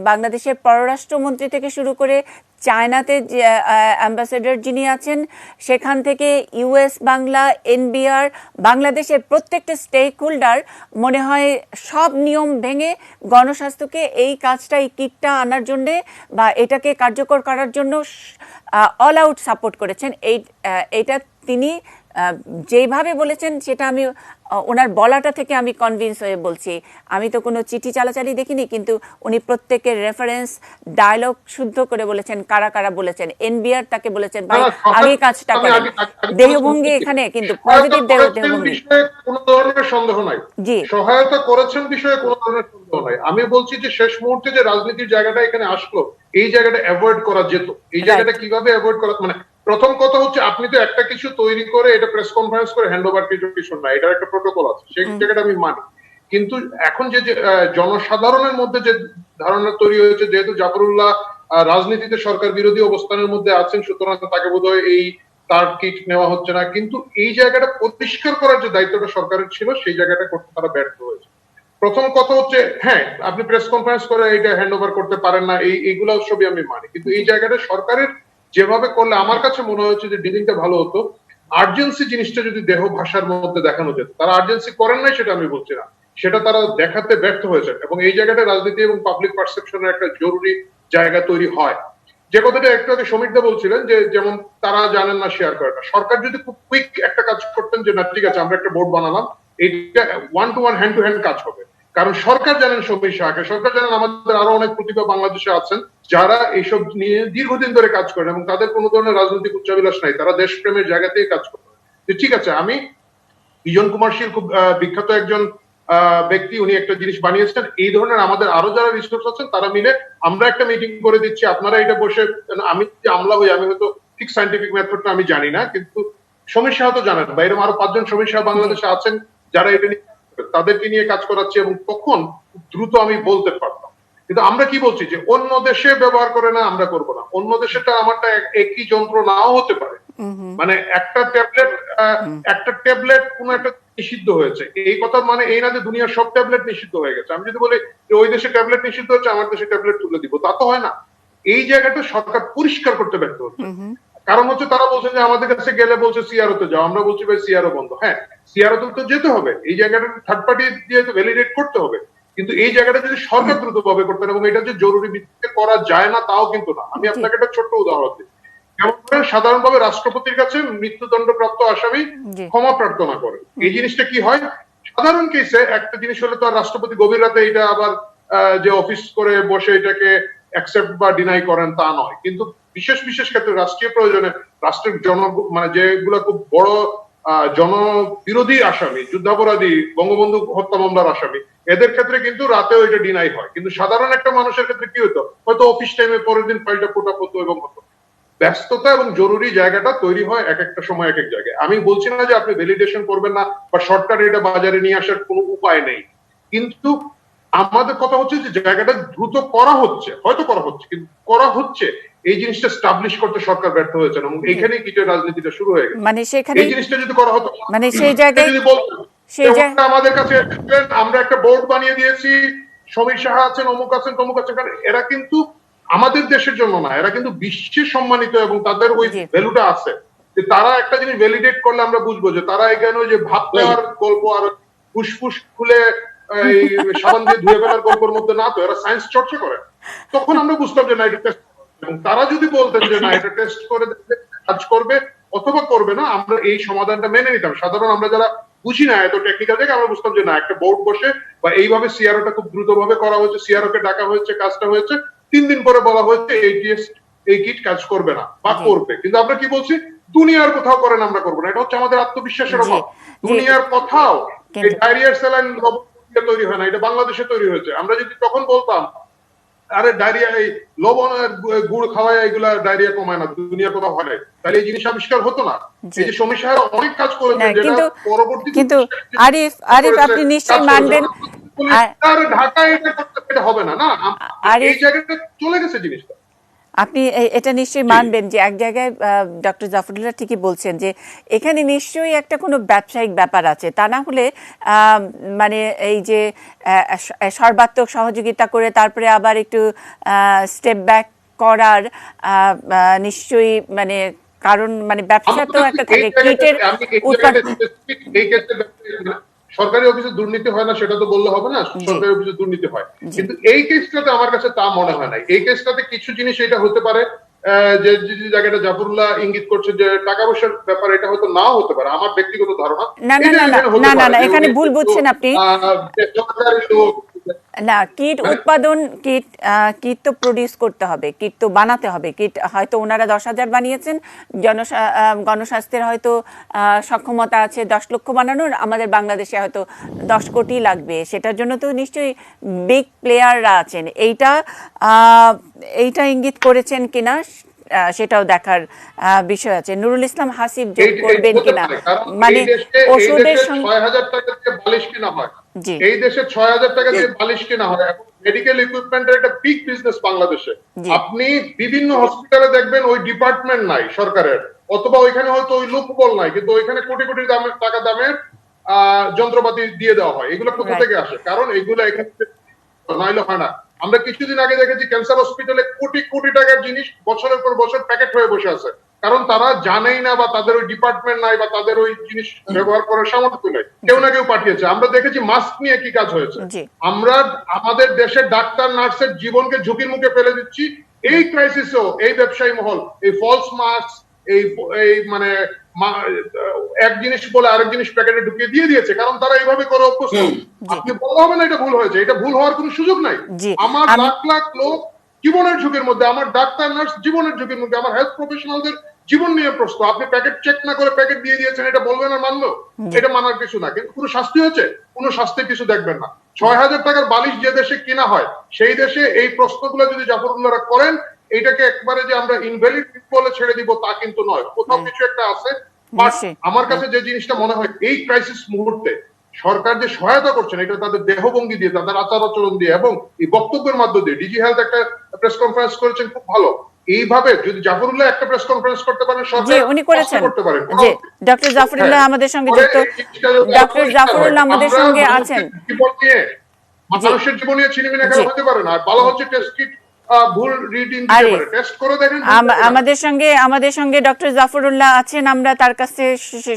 বাংলাদেশের পররাষ্ট্রমন্ত্রী থেকে শুরু করে চায়নাতে যে অ্যাম্বাসেডর যিনি আছেন, সেখান থেকে ইউএস বাংলা, এনবিআর, বাংলাদেশের প্রত্যেকটা স্টেক হোল্ডার মনে হয় সব নিয়ম ভেঙে গণস্বাস্থ্যকে এই কাজটা, এই কিটটা আনার জন্যে বা এটাকে কার্যকর করার জন্য অল আউট সাপোর্ট করেছেন। এইটা তিনি যেইভাবে বলেছেন সেটা আমি ওনার বলাটা থেকে আমি কনভিন্স হয়ে বলছি। আমি তো কোনো চিঠি চালাচালি দেখিনি, কিন্তু উনি প্রত্যেকের রেফারেন্স ডায়লগ শুদ্ধ করে বলেছেন, কারা কারা বলেছেন। এনবিআর তাকে বলেছেন ভাই আগে কাজটা করেন। দেহভঙ্গি এখানে কিন্তু পজিটিভ দেহভঙ্গি, কোনো ধরনের সন্দেহ নাই। জি, সহায়তা করেছেন বিষয়ে কোনো ধরনের সন্দেহ নাই। আমি বলছি যে শেষ মুহূর্তে যে রাজনীতির জায়গাটা এখানে আসলো, এই জায়গাটা অ্যাভয়েড করা যেত। এই জায়গাটা কিভাবে অ্যাভয়েড করা, মানে প্রথম কথা হচ্ছে আপনি তো একটা কিছু তৈরি করে এটা প্রেস কনফারেন্স করে হ্যান্ড ওভার কিছু না, এটার একটা প্রোটোকল আছে, সেই জায়গাটা আমি মানি। কিন্তু এখন যে জনসাধারণের মধ্যে যে ধারণা তৈরি হয়েছে, যেহেতু জাফরুল্লাহ রাজনীতিতে সরকার বিরোধী অবস্থানের মধ্যে আছেন, সুতরাং তাকে বোধহয় এই তার কিট নেওয়া হচ্ছে না। কিন্তু এই জায়গাটা পরিষ্কার করার যে দায়িত্বটা সরকারের ছিল, সেই জায়গাটা করতে তারা ব্যর্থ হয়েছে। প্রথম কথা হচ্ছে, হ্যাঁ আপনি প্রেস কনফারেন্স করে এটা হ্যান্ড ওভার করতে পারেন না, এইগুলো সবই আমি মানি। কিন্তু এই জায়গাটা সরকারের যেভাবে করলে আমার কাছে মনে হচ্ছে যে ডিলিংটা ভালো হতো। আর্জেন্সি জিনিসটা যদি দেহ ভাষার মধ্যে দেখানো যেত, তারা আর্জেন্সি করেন নাই সেটা আমি বলছি না, সেটা তারা দেখাতে ব্যর্থ হয়েছে। এবং এই জায়গাটা রাজনীতি এবং পাবলিক পারসেপশনের একটা জরুরি জায়গা তৈরি হয়। যে কথাটা একটু আগে সমীরদা বলছিলেন যে যেমন তারা জানেন না শেয়ার করে না, সরকার যদি খুব কুইক একটা কাজ করতেন যে না ঠিক আছে আমরা একটা বোর্ড বানালাম, এইটা one to one hand to hand কাজ হবে। কারণ সরকার জানেন সমীর শাহকে, সরকার জানেন আমাদের আরো অনেক প্রতিভা বাংলাদেশে আছেন যারা এইসব নিয়ে দীর্ঘদিন ধরে কাজ করেন এবং তাদের কোনো ধরনের রাজনৈতিক উচ্চাভিলাষ নাই, তারা দেশপ্রেমের জায়গাতেই কাজ করেন। ঠিক আছে, আমি বিজন কুমার শীল খুব বিখ্যাত একজন ব্যক্তি, উনি একটা জিনিস বানিয়েছেন, এই ধরনের আমাদের আরো যারা রিসোর্স আছেন তারা মিলে আমরা একটা মিটিং করে দিচ্ছি, আপনারা এটা বসে, আমি যে আমলা হই, আমি হয়তো ঠিক সাইন্টিফিক মেথডটা আমি জানি না, কিন্তু সমীর শাহ তো জানেন বা এরকম আরো 5 জন সমীর শাহ বাংলাদেশে আছেন যারা এটা নিয়ে, তাদেরকে নিয়ে কাজ করাচ্ছে এবং তখন দ্রুত আমি বলতে পারতাম। কিন্তু আমরা কি বলছি যে অন্য দেশে ব্যবহার করে না, আমরা করবো না। অন্য দেশেটা আমারটা একই যন্ত্র নাও হতে পারে, মানে একটা ট্যাবলেট কোন একটা নিষিদ্ধ হয়েছে, এই কথা মানে এই না যে দুনিয়ার সব ট্যাবলেট নিষিদ্ধ হয়ে গেছে। আমি যদি বলি যে ওই দেশে ট্যাবলেট নিষিদ্ধ হচ্ছে, আমার দেশে ট্যাবলেট তুলে দিব, তা তো হয় না। এই জায়গাটা সরকার পরিষ্কার করতে ব্যর্থ হচ্ছে। কারণ হচ্ছে তারা বলছেন যে আমাদের কাছে গেলে বলছে সিআরও তে যাও, আমরা বলছি ভাই সিআরও বন্ধ। হ্যাঁ সিআরও তো যেতে হবে, এই জায়গাটা থার্ড পার্টি দিয়ে ভ্যালিডেট করতে হবে, কিন্তু এই জায়গাটা যদি সরকার দ্রুতভাবে করতেন, এবং এটা যে জরুরি ভিত্তিতে করা যায় না তাও কিন্তু না। আমি আপনাকে একটা ছোট্ট উদাহরণ দিই। যেমন সাধারণভাবে রাষ্ট্রপতির কাছে মৃত্যুদণ্ডপ্রাপ্ত আসামি ক্ষমা প্রার্থনা করে, এই জিনিসটা কি হয় সাধারণ কেসে একটা জিনিস হলে তো আর রাষ্ট্রপতি গভীর রাতে এটা আবার যে অফিস করে বসে এটাকে অ্যাকসেপ্ট বা ডিনাই করেন তা নয়। কিন্তু বিশেষ বিশেষ ক্ষেত্রে রাষ্ট্রীয় প্রয়োজনে রাষ্ট্রের মানে যেগুলো খুব বড় জনবিরোধী আসামি, যুদ্ধাপরাধী, বঙ্গবন্ধু হত্যা মামলার আসামি, এদের ক্ষেত্রে কিন্তু রাতেও এটা ডিনাই হয়। কিন্তু সাধারণ একটা মানুষের ক্ষেত্রে কি হতো, হয়তো অফিস টাইমে পরের দিন ফাইলটা ফোটা হতো এবং হতো। ব্যস্ততা এবং জরুরি জায়গাটা তৈরি হয় এক একটা সময় এক এক জায়গায়। আমি বলছি না যে আপনি ভ্যালিডেশন করবেন না বা শর্টকাট এটা বাজারে নিয়ে আসার কোনো উপায় নেই, কিন্তু আমাদের কথা হচ্ছে যে জায়গাটা দ্রুত করা হচ্ছে, হয়তো করা হচ্ছে, কিন্তু করা হচ্ছে, এই জিনিসটা স্টাবলিশ করতে সরকার ব্যর্থ হয়েছে এবং এইখানেই কিটের রাজনীতিটা শুরু হয়ে গেছে। মানে সেখানে এই জিনিসটা যদি করা হতো, মানে সেই জায়গায় যদি বলতেন আমাদের কাছে আমরা একটা বোর্ড বানিয়ে দিয়েছি, সমীর শাহ আছেন, অমুক আছেন, তমুক আছেন, কারণ এরা কিন্তু আমাদের দেশের জন্য না, এরা কিন্তু বিশ্বে সম্মানিত এবং তাদের ওই ভ্যালুটা আছে যে তারা একটা জিনিস ভ্যালিডেট করলে আমরা বুঝবো যে তারা এখানে যে ভাব দেওয়ার গল্প আর ফুসফুস খুলে এই সাবান দিয়ে ধুয়ে ফেলার গল্পের মধ্যে না, তো এরা সায়েন্স চর্চা করে, তখন আমরা বুঝতাম যে না এটা টেস্ট। এবং তারা যদি বলতেন যে না এটা টেস্ট করে কাজ করবে অথবা করবে না, আমরা এই সমাধানটা মেনে নিতাম। সাধারণ আমরা যারা বুঝি না এত টেকনিক্যাল থেকে, আমরা বুঝতাম যে না একটা বোর্ড বসে বা এইভাবে সিআরওটা খুব দ্রুত ভাবে করা হয়েছে, সিআরও কে ডাকা হয়েছে, কাজটা হয়েছে, 3 দিন পরে বলা হয়েছে এই কিট কাজ করবে না বা করবে। কিন্তু আমরা কি বলছি, দুনিয়ার কোথাও করেন আমরা করবো না, এটা হচ্ছে আমাদের আত্মবিশ্বাসের অভাব। দুনিয়ার কোথাও এই ডায়রিয়ার স্যালাইন তৈরি হয় না, এটা বাংলাদেশে তৈরি হয়েছে। আমরা যদি তখন বলতাম আরে ডায়রিয়া এই লবণ আর গুড় খাওয়ায় এগুলা ডায়রিয়া কমায় না, দুনিয়া কোথাও হয়, তাহলে এই জিনিস আবিষ্কার হতো না। এই যে সমীর শাহ অনেক কাজ করেছে, যেটা পরবর্তী কিন্তু আরিফ আপনি নিশ্চয়ই মানবেন ঢাকায় এটা করতে হবে না, না এই জায়গাটা চলে গেছে জিনিসটা। আপনি এটা নিশ্চয়ই মানবেন যে এক জায়গায় ডক্টর জাফরুল্লাহ ঠিকই বলছেন যে এখানে নিশ্চয়ই একটা কোনো ব্যবসায়িক ব্যাপার আছে, তা না হলে মানে এই যে সর্বাত্মক সহযোগিতা করে তারপরে আবার একটু স্টেপ ব্যাক করার নিশ্চয়ই মানে কারণ মানে ব্যবসা তো একটা থাকে, কিটের উৎপাদন। সরকারি অফিসে দুর্নীতি হয় না সেটা তো বললে হবে না, সরকারি অফিসে দুর্নীতি হয়, কিন্তু এই কেসটাতে আমার কাছে তা মনে হয় না। এই কেসটাতে কিছু জিনিস এটা হতে পারে যে যে জায়গাটা জাফরুল্লাহ ইঙ্গিত করছে যে টাকা পয়সার ব্যাপার, এটা হয়তো নাও হতে পারে, আমার ব্যক্তিগত ধারণা। না না না না না এখানে ভুল বুঝছেন আপনি। না, কিট উৎপাদন, কিট তো প্রডিউস করতে হবে, কিট তো বানাতে হবে। কিট হয়তো ওনারা 10,000 বানিয়েছেন, গণস্বাস্থ্যের হয়তো সক্ষমতা আছে 10 লক্ষ বানানোর, আমাদের বাংলাদেশে হয়তো 10 কোটি লাগবে। সেটার জন্য তো নিশ্চয়ই বিগ প্লেয়াররা আছেন। এইটা ইঙ্গিত করেছেন কিনা সেটাও দেখার বিষয় আছে। নুরুল ইসলাম হাসিব যোগ করবেন কিনা, মানে ওষুধের সঙ্গে 6,000 টাকা দিয়ে বালিশ কেনা হয়, এই দেশে 6,000 টাকা দিয়ে বালিশ কেনা হয়। এখন মেডিকেল ইকুইপমেন্টের একটা বিগ বিজনেস বাংলাদেশে। আপনি বিভিন্ন হসপিটালে দেখবেন ওই ডিপার্টমেন্ট নাই সরকারের, অথবা ওইখানে হয়তো ওই লোকবল নাই, কিন্তু ওইখানে কোটি কোটি টাকা দামের যন্ত্রপাতি দিয়ে দেওয়া হয়। এগুলো কোথা থেকে আসে? কারণ এগুলো এখানে নাইলে হয় না। আমরা কিছুদিন আগে দেখেছি ক্যান্সার হসপিটালে কোটি কোটি টাকার জিনিস বছরের পর বছর প্যাকেট হয়ে বসে আছে, কারণ তারা জানেই না, বা তাদের ওই ডিপার্টমেন্ট নাই, বা তাদের ওই জিনিস ব্যবহার করার সামর্থ্য নেই। কেউ না কেউ পাঠিয়েছে। আমরা দেখেছি মাস্ক নিয়ে কি কাজ হয়েছে। আমরা আমাদের দেশের ডাক্তার নার্সের জীবনকে ঝুঁকির মুখে ফেলে দিচ্ছি। এই ক্রাইসিসেও এই ব্যবসায়ী মহল এই ফলস মাস্ক, এই মানে এক জিনিস বলে আরেক জিনিস প্যাকেটে ঢুকিয়ে দিয়ে দিয়েছে, কারণ তারা এইভাবে করে অভ্যস্ত। আপনি বলা হবে না এটা ভুল হয়েছে, এটা ভুল হওয়ার কোনো সুযোগ নাই। আমার লাখ লাখ লোক জীবনের ঝুঁকির মধ্যে, আমার ডাক্তার নার্স জীবনের ঝুঁকির মধ্যে, আমার হেলথ প্রফেশনালদের জীবন নিয়ে প্রশ্ন। আপনি প্যাকেট চেক না করে প্যাকেট দিয়ে দিয়েছেন, এটা বলবেন আর মানলো? এটা মানার কিছু না। কিন্তু কোনো শাস্তি হয়েছে? কোনো শাস্তির কিছু দেখবেন না। 6,000 টাকার বালিশ যে দেশে কেনা হয়, সেই দেশে এই প্রশ্নগুলো যদি জাফরুল্লাহরা করেন, এটাকে একবারে যে আমরা ইনভ্যালিড বলে ছেড়ে দিব তা কিন্তু নয়, কোথাও কিছু একটা আছে। আমার কাছে যে জিনিসটা মনে হয়, এই ক্রাইসিস মুহূর্তে সরকার যে সহায়তা করছেন, এটা তাদের দেহভঙ্গি দিয়ে, তাদের আচার আচরণ দিয়ে, এবং এই বক্তব্যের মধ্য দিয়ে। ডিজি হেলথ একটা প্রেস কনফারেন্স করেছেন, খুব ভালো। এইভাবে যদি জাফরুল্লাহ একটা প্রেস কনফারেন্স করতে পারেন, সরকার উনি করেছেন করতে পারেন। জি, ডক্টর জাফরুল্লাহ আমাদের সঙ্গে যুক্ত। ডক্টর জাফরুল্লাহ আমাদের সঙ্গে আছেন। মানুষের জীবন নিয়ে ছিনিমিনি খেলা হতে পারে না। ভালো হচ্ছে টেস্ট কিট ভুল রিডিং দিতে পারে, টেস্ট করে দেখেন। আমাদের সঙ্গে ডক্টর জাফরুল্লাহ আছেন, আমরা তার কাছে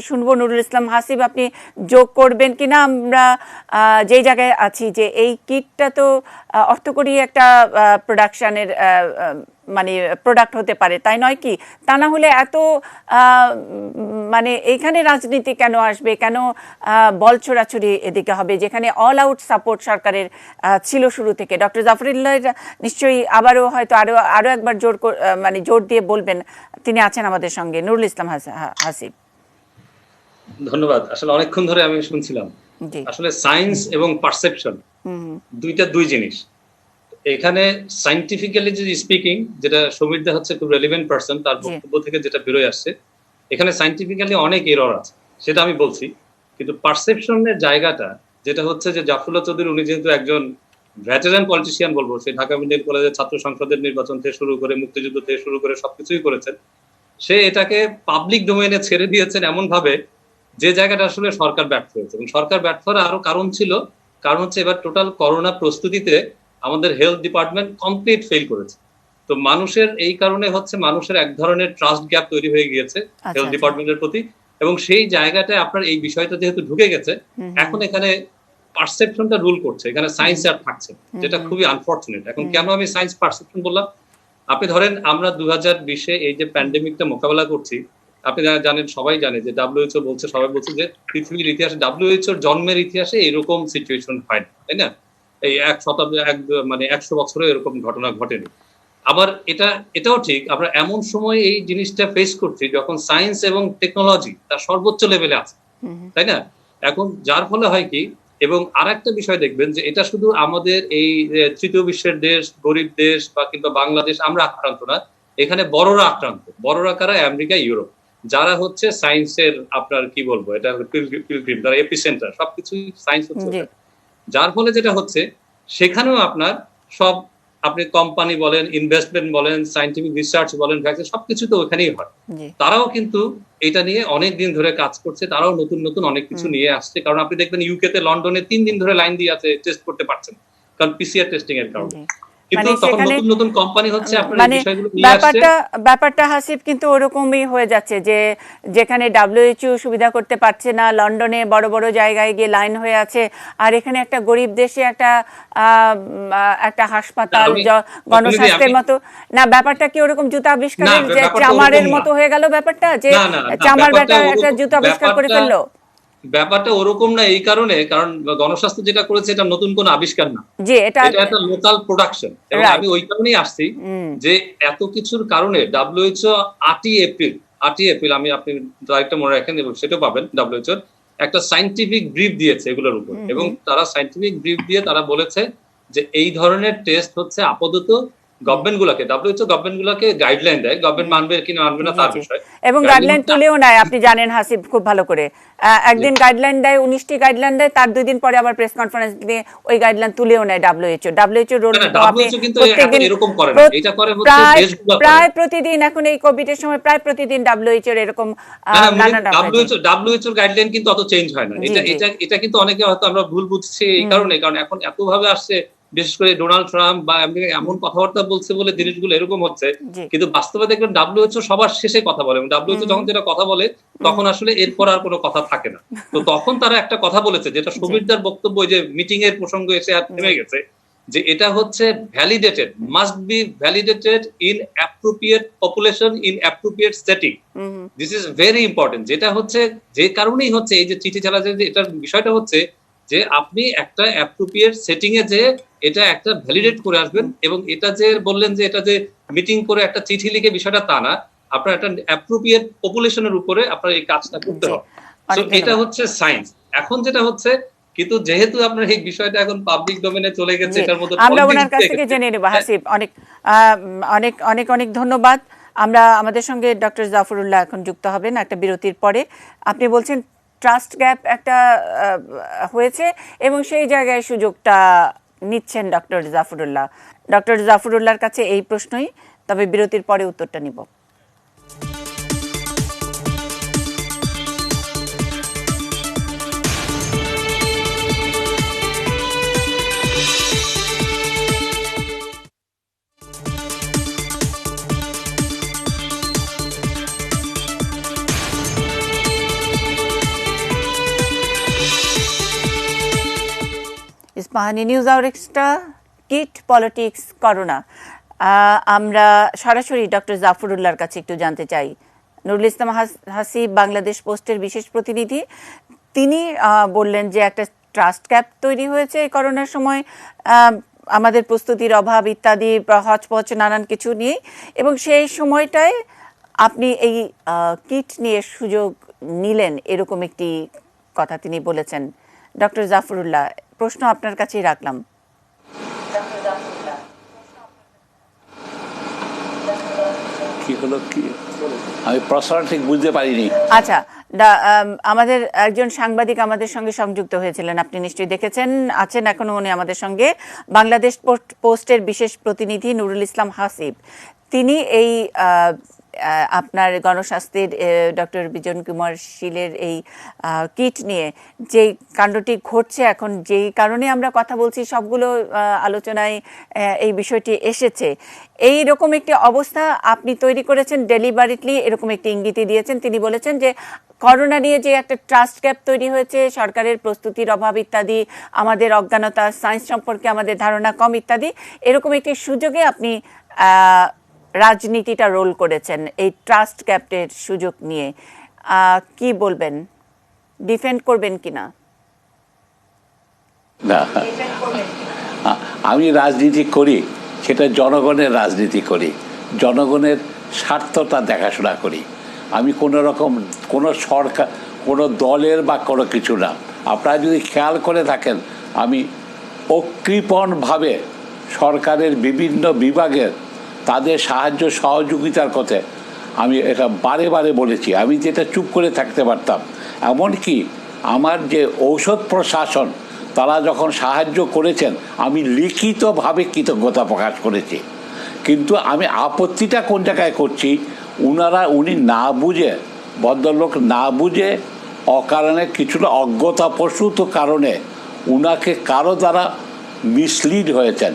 শুনবো। নুরুল ইসলাম হাসিব, আপনি যোগ করবেন কিনা? আমরা যেই জায়গায় আছি যে এই কিটটা তো অর্থকরী একটা প্রোডাকশনের মানে প্রোডাক্ট হতে পারে, তাই নয় কি? তা না হলে এত মানে এইখানে রাজনীতি কেন আসবে, কেন বল ছোড়াছুড়ি এদিকে হবে, যেখানে অল আউট সাপোর্ট সরকারের ছিল শুরু থেকে? ডক্টর জাফরুল্লাহ নিশ্চয়ই আবারও হয়তো আরো একবার জোর দিয়ে বলবেন, তিনি আছেন আমাদের সঙ্গে। নুরুল ইসলাম হাসিব, ধন্যবাদ। আসলে অনেকক্ষণ ধরে আমি শুনছিলাম। আসলে সায়েন্স এবং পারসেপশন দুই জিনিস। এখানে সায়েন্টিফিক্যালি যদি স্পিকিং, যেটা সমীরদা হচ্ছে খুব রেলিভেন্ট পারসন, তার বক্তব্য থেকে যেটা বেরোয় আসছে, এখানে সায়েন্টিফিক্যালি অনেক এরর আছে, সেটা আমি বলছি। কিন্তু পারসেপশনের জায়গাটা যেটা হচ্ছে যে জাফরুল্লাহ চৌধুরী, উনি যেহেতু একজন ভেটেরান পলিটিশিয়ান বলবো, সে ঢাকা মেডিকেল কলেজের ছাত্র সংসদের নির্বাচন থেকে শুরু করে মুক্তিযুদ্ধ থেকে শুরু করে সবকিছুই করেছেন, সে এটাকে পাবলিক ডোমেইনে ছেড়ে দিয়েছেন এমন ভাবে যে জায়গাটা আসলে সরকার ব্যর্থ হয়েছে। এবং সরকার ব্যর্থ হওয়ার আরো কারণ হচ্ছে এবার টোটাল করোনা প্রস্তুতিতে আমাদের হেলথ ডিপার্টমেন্ট কমপ্লিট ফেল করেছে। তো মানুষের এই কারণে হচ্ছে মানুষের এক ধরনের ট্রাস্ট গ্যাপ তৈরি হয়ে গিয়েছে হেলথ ডিপার্টমেন্টের প্রতি। এবং সেই জায়গাটায় আপনার এই বিষয়টা যেহেতু ঢুকে গেছে, এখন এখানে পারসেপশনটা রুল করছে, এখানে সায়েন্স আর থাকছে, যেটা খুবই আনফরচুনেট। এখন কেন আমি সায়েন্স পারসেপশন বললাম? আপনি ধরেন আমরা 2020-এ এই যে প্যান্ডেমিকটা মোকাবেলা করছি, আপনি জানেন, সবাই জানে যে WHO বলছে, সবাই বলছে যে পৃথিবীর ইতিহাসে, WHOর জন্মের ইতিহাসে এরকম সিচুয়েশন হয় না, তাই না? এই 100 বছরে এরকম ঘটনা ঘটেনি। আবার এটাও ঠিক, আমরা এমন সময় এই জিনিসটা ফেস করছি যখন সায়েন্স এবং টেকনোলজি তার সর্বোচ্চ লেভেলে আছে, তাই না? এখন যার ফলে হয় কি, এবং আর একটা বিষয় দেখবেন যে এটা শুধু আমাদের এই তৃতীয় বিশ্বের দেশ, গরিব দেশ বা কিংবা বাংলাদেশ আমরা আক্রান্ত না, এখানে বড়রা আক্রান্ত। বড়রা কারা? আমেরিকা, ইউরোপ, যারা হচ্ছে সায়েন্সের আপনার কি বলবো, এটা পিলগ্রিম, তারা এপিসেন্টার, সবকিছু সায়েন্স হচ্ছে। যার ফলে যেটা হচ্ছে, সেখানেও আপনার সব, আপনি কোম্পানি বলেন, ইনভেস্টমেন্ট বলেন, সায়েন্টিফিক রিসার্চ বলেন, ভ্যাকসিন, সবকিছু তো ওখানেই হয়। তারাও কিন্তু এটা নিয়ে অনেক দিন ধরে কাজ করছে, তারাও নতুন নতুন অনেক কিছু নিয়ে আসছে। কারণ আপনি দেখবেন ইউকে তে, লন্ডনে 3 দিন ধরে লাইন দিয়ে আছে, টেস্ট করতে পারছেন, কারণ পিসিআর টেস্টিং এর কারণে। কিন্তু মানে তখন সেখানে নতুন নতুন কোম্পানি হচ্ছে, আপনার এই মানে বিষয়গুলো নিয়ে আসছে। ব্যাপারটা হাসিব কিন্তু ওরকমই হয়ে যাচ্ছে যে যেখানে WHO সুবিধা করতে পারছে না, লন্ডনে বড় বড় জায়গায় গিয়ে লাইন হয়ে আছে, আর এখানে একটা গরিব দেশে একটা হাসপাতাল গণস্বাস্থ্যের মতো না। ব্যাপারটা কি ওরকম জুতা আবিষ্কারের যে চামারের মতো হয়ে গেল ব্যাপারটা, যে চামার একটা জুতা আবিষ্কার করে ফেললো? ব্যাপারটা ওরকম না, এই কারণে, কারণ গণস্বাস্থ্য যেটা করেছে এটা নতুন কোনো আবিষ্কার না, জি, এটা একটা লোকাল প্রোডাকশন। এবং আমি ওই কারণেই আসছি যে এত কিছুর কারণে WHO 8ই এপ্রিল আমি, আপনি তারিখটা মনে রাখেন এবং সেটাও পাবেন, WHO একটা সায়েন্টিফিক ব্রিফ দিয়েছে এগুলোর উপর, এবং তারা সায়েন্টিফিক ব্রিফ দিয়ে তারা বলেছে যে এই ধরনের টেস্ট হচ্ছে আপাতত গভর্নমেন্টগুলোকে, WHO গভর্নমেন্টগুলোকে গাইডলাইন দেয়, গভর্নমেন্ট মানবে কি না মানবে না তার বিষয়, এবং গাইডলাইন তুলেও নেয়। আপনি জানেন হাসিব খুব ভালো করে, একদিন গাইডলাইন দেয়, 19টি গাইডলাইন দেয়, তার 2 দিন পরে আবার প্রেস কনফারেন্স দিয়ে ওই গাইডলাইন তুলেও নেয় WHO রোল। প্রায় প্রতিদিন এখন এই কোভিডের সময় প্রায় প্রতিদিন WHO এরকম WHO গাইডলাইন কিন্তু অত চেঞ্জ হয় না। এটা কিন্তু অনেকে হয়তো আমরা ভুল বুঝছি এই কারণে, কারণ এখন এতভাবে আসছে, বিশেষ করে ডোনাল্ড ট্রাম্প বা এমন কথাবার্তা বলছে বলে জিনিসগুলো এরকম হচ্ছে, কিন্তু বাস্তবে দেখবেন WHO সবার শেষে কথা বলে, এবং WHO যখন যেটা কথা বলে তখন আসলে এরপর আর কোনো কথা থাকে না। তো তখন তারা একটা কথা বলেছে, যেটা সুবিধার বক্তব্য, যে মিটিং এর প্রসঙ্গ এসে আর থেমে গেছে, যে এটা হচ্ছে validated, must be validated in appropriate population in appropriate setting. This is very important. যেটা হচ্ছে, যে কারণেই হচ্ছে এই যে চিঠি চালা, যে এটার বিষয়টা হচ্ছে যে আপনি একটা অ্যাপ্রোপ্রিয়েট সেটিং এ যে এটা একটা ভ্যালিডেট করে আসবেন, এবং এটা যে বললেন যে এটা যে মিটিং করে একটা চিঠি লিখে বিষয়টা তা না, আপনার একটা অ্যাপ্রোপ্রিয়েট পপুলেশনের উপরে আপনার এই কাজটা করতে হবে। সো এটা হচ্ছে সায়েন্স। এখন যেটা হচ্ছে, কিন্তু যেহেতু আপনার এই বিষয়টা এখন পাবলিক ডোমেনে চলে গেছে, এটার মধ্যে আমরা ওনার কাছ থেকে জেনে নেব। হাসিব, অনেক অনেক অনেক অনেক ধন্যবাদ। আমরা আমাদের সঙ্গে ডক্টর জাফরুল্লাহ এখন যুক্ত হবেন একটা বিরতির পরে। আপনি বলছেন ট্রাস্ট গ্যাপ একটা হয়েছে এবং সেই জায়গায় সুযোগটা নিচ্ছেন ডক্টর জাফরুল্লাহর কাছে এই প্রশ্নই, তবে বিরতির পরে উত্তরটা নিব। Ispahani news hour extra, kit politics corona. আমরা সরাসরি ডক্টর জাফরুল্লাহর কাছে একটু জানতে চাই। নুরুল ইসলাম হাসিব বাংলাদেশ পোস্টের বিশেষ প্রতিনিধি, তিনি বললেন যে একটা ট্রাস্ট গ্যাপ তৈরি হয়েছে করোনার সময়, আমাদের প্রস্তুতির অভাব ইত্যাদি হচপচ নানান কিছু নিয়ে, এবং সেই সময়টায় আপনি এই কিট নিয়ে সুযোগ নিলেন, এরকম একটি কথা তিনি বলেছেন। ডক্টর জাফরুল্লাহ, প্রশ্ন আপনার কাছেই রাখলাম। কি হলো, কি আমি প্রশ্নটা ঠিক বুঝতে পারিনি। আচ্ছা, আমাদের একজন সাংবাদিক আমাদের সঙ্গে সংযুক্ত হয়েছিলেন, আপনি নিশ্চয়ই দেখেছেন, আছেন এখনো উনি আমাদের সঙ্গে, বাংলাদেশ পোস্টের বিশেষ প্রতিনিধি নুরুল ইসলাম হাসিব। তিনি এই আপনার গণস্বাস্থ্যের ডক্টর বিজন কুমার শীলের এই কিট নিয়ে যে কাণ্ডটি ঘটছে এখন, যেই কারণে আমরা কথা বলছি, সবগুলো আলোচনায় এই বিষয়টি এসেছে। এই রকম একটি অবস্থা আপনি তৈরি করেছেন ডেলিবারেটলি, এরকম একটি ইঙ্গিতই দিয়েছেন। তিনি বলেছেন যে করোনা নিয়ে যে একটা ট্রাস্ট গ্যাপ তৈরি হয়েছে, সরকারের প্রস্তুতির অভাব ইত্যাদি, আমাদের অজ্ঞানতা, সায়েন্স সম্পর্কে আমাদের ধারণা কম ইত্যাদি, এরকম একটি সুযোগে আপনি রাজনীতিটা রোল করেছেন এই ট্রাস্ট গ্যাপের সুযোগ নিয়ে। কি বলবেন, ডিফেন্ড করবেন কিনা? না, আমি রাজনীতি করি, সেটা জনগণের রাজনীতি করি, জনগণের স্বার্থটা দেখাশোনা করি। আমি কোনো রকম কোনো সরকার, কোনো দলের বা কোনো কিছু না। আপনারা যদি খেয়াল করে থাকেন, আমি অকৃপণভাবে সরকারের বিভিন্ন বিভাগের তাদের সাহায্য সহযোগিতার কথা আমি এটা বারে বারে বলেছি। আমি যেটা চুপ করে থাকতে পারতাম, এমনকি আমার যে ঔষধ প্রশাসন তারা যখন সাহায্য করেছেন আমি লিখিতভাবে কৃতজ্ঞতা প্রকাশ করেছি। কিন্তু আমি আপত্তিটা কোন জায়গায় করছি, উনি না বুঝে, ভদ্রলোক না বুঝে অকারণে কিছুটা অজ্ঞতাপ্রসূত কারণে উনাকে কারো দ্বারা মিসলিড হয়েছেন,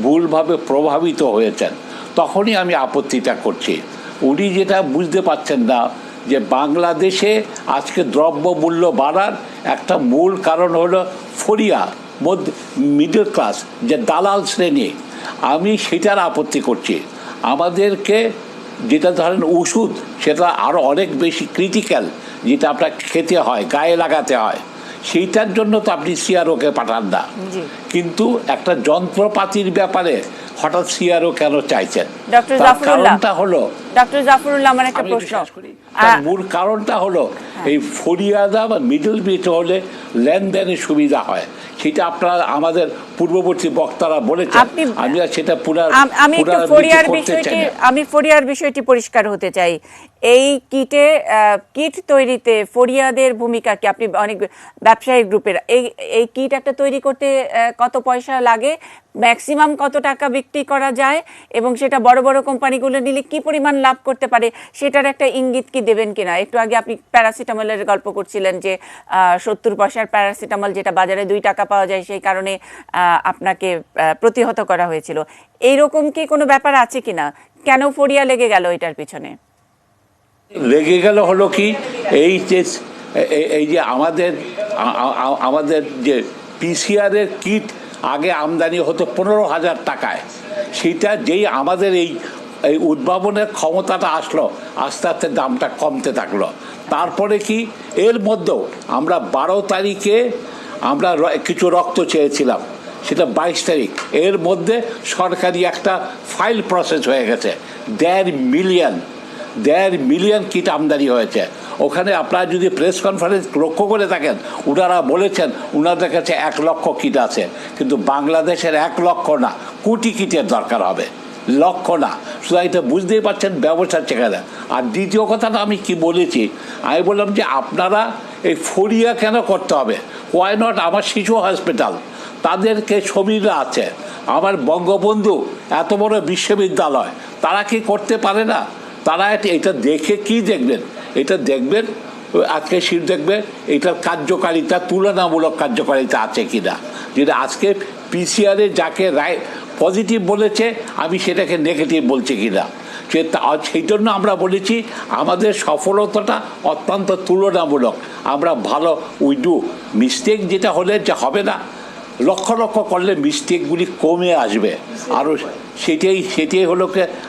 ভুলভাবে প্রভাবিত হয়েছেন, তখনই আমি আপত্তিটা করছি। উনি যেটা বুঝতে পারছেন না যে বাংলাদেশে আজকে দ্রব্যমূল্য বাড়ার একটা মূল কারণ হলো ফরিয়া মিডল ক্লাস, যে দালাল শ্রেণী। আমি সেটার আপত্তি করছি। আমাদেরকে যেটা ধরেন ওষুধ, সেটা আরও অনেক বেশি ক্রিটিক্যাল, যেটা আপনার খেতে হয়, গায়ে লাগাতে হয়, সেইটার জন্য তো আপনি সিআরওকে পাঠান না। কিন্তু একটা যন্ত্রপাতির ব্যাপারে হঠাৎ সিআরও কেন চাইছেন? কারণটা হলো, ডক্টর জাফরুল্লাহ, আমার একটা প্রশ্ন, মূল কারণটা হলো এই ফরিয়াদা বা মিডল বিট হলে লেনদেনের সুবিধা হয়। সেটা আপনারা আমাদের পূর্ববর্তী বক্তারা বলেছেন, আমি সেটা আমি ফরিয়ার বিষয়টি পরিষ্কার হতে চাই। এই কিট তৈরিতে ফরিয়াদের ভূমিকা কি? আপনি অনেক ব্যবসায়িক গ্রুপের, এই কিট একটা তৈরি করতে কত পয়সা লাগে, ম্যাক্সিমাম কত টাকা বিক্রি করা যায়, এবং সেটা বড় বড় কোম্পানিগুলো নিলে কি পরিমাণ লাভ করতে পারে, সেটার একটা ইঙ্গিত কি দেবেন কিনা? একটু আগে আপনি প্যারাসিটামলের গল্প করছিলেন যে 70 পয়সার প্যারাসিটামল যেটা বাজারে 2 টাকা পাওয়া যায়, সেই কারণে আপনাকে প্রতিহত করা হয়েছিল। এইরকম কি কোনো ব্যাপার আছে কিনা? কেন ফরিয়া লেগে গেল এটার পিছনে? লেগে গেল হলো কি, এই যে আমাদের যে পিসিআরের কিট আগে আমদানি হতো 15,000 টাকায়, সেটা যেই আমাদের এই উদ্ভাবনের ক্ষমতাটা আসলো, আস্তে আস্তে দামটা কমতে থাকলো। তারপরে কি, এর মধ্যেও আমরা 12 তারিখে আমরা কিছু রক্ত চেয়েছিলাম, সেটা 22 তারিখ। এর মধ্যে সরকারি একটা ফাইল প্রসেস হয়ে গেছে, 1.5 মিলিয়ন কিট আমদানি হয়েছে। ওখানে আপনারা যদি প্রেস কনফারেন্স লক্ষ্য করে থাকেন, ওনারা বলেছেন ওনাদের কাছে 1 লক্ষ কিট আছে, কিন্তু বাংলাদেশের 1 লক্ষ না, কোটি কিটের দরকার হবে, লক্ষ না। শুধু এটা বুঝতেই পারছেন ব্যবসা সেখানে। আর দ্বিতীয় কথাটা আমি কি বলেছি, আমি বললাম যে আপনারা এই ফরিয়া কেন করতে হবে? ওয়াই নট আমার শিশু হসপিটাল, তাদেরকে শ্রমিকরা আছে, আমার বঙ্গবন্ধু এত বড় বিশ্ববিদ্যালয়, তারা কি করতে পারে না? তারা এটা দেখে কি দেখবেন? এটা দেখবেন, আজকে শীত দেখবে এটার কার্যকারিতা, তুলনামূলক কার্যকারিতা আছে কিনা। যেটা আজকে পিসিআরে যাকে রায় পজিটিভ বলেছে, আমি সেটাকে নেগেটিভ বলছি কিনা। সেই জন্য আমরা বলেছি আমাদের সফলতাটা অত্যন্ত তুলনামূলক, আমরা ভালো উইডু মিস্টেক যেটা হলে যে হবে না, লক্ষ লক্ষ করলে মিস্টেকগুলি কমে আসবে আরও। সেটাই হলো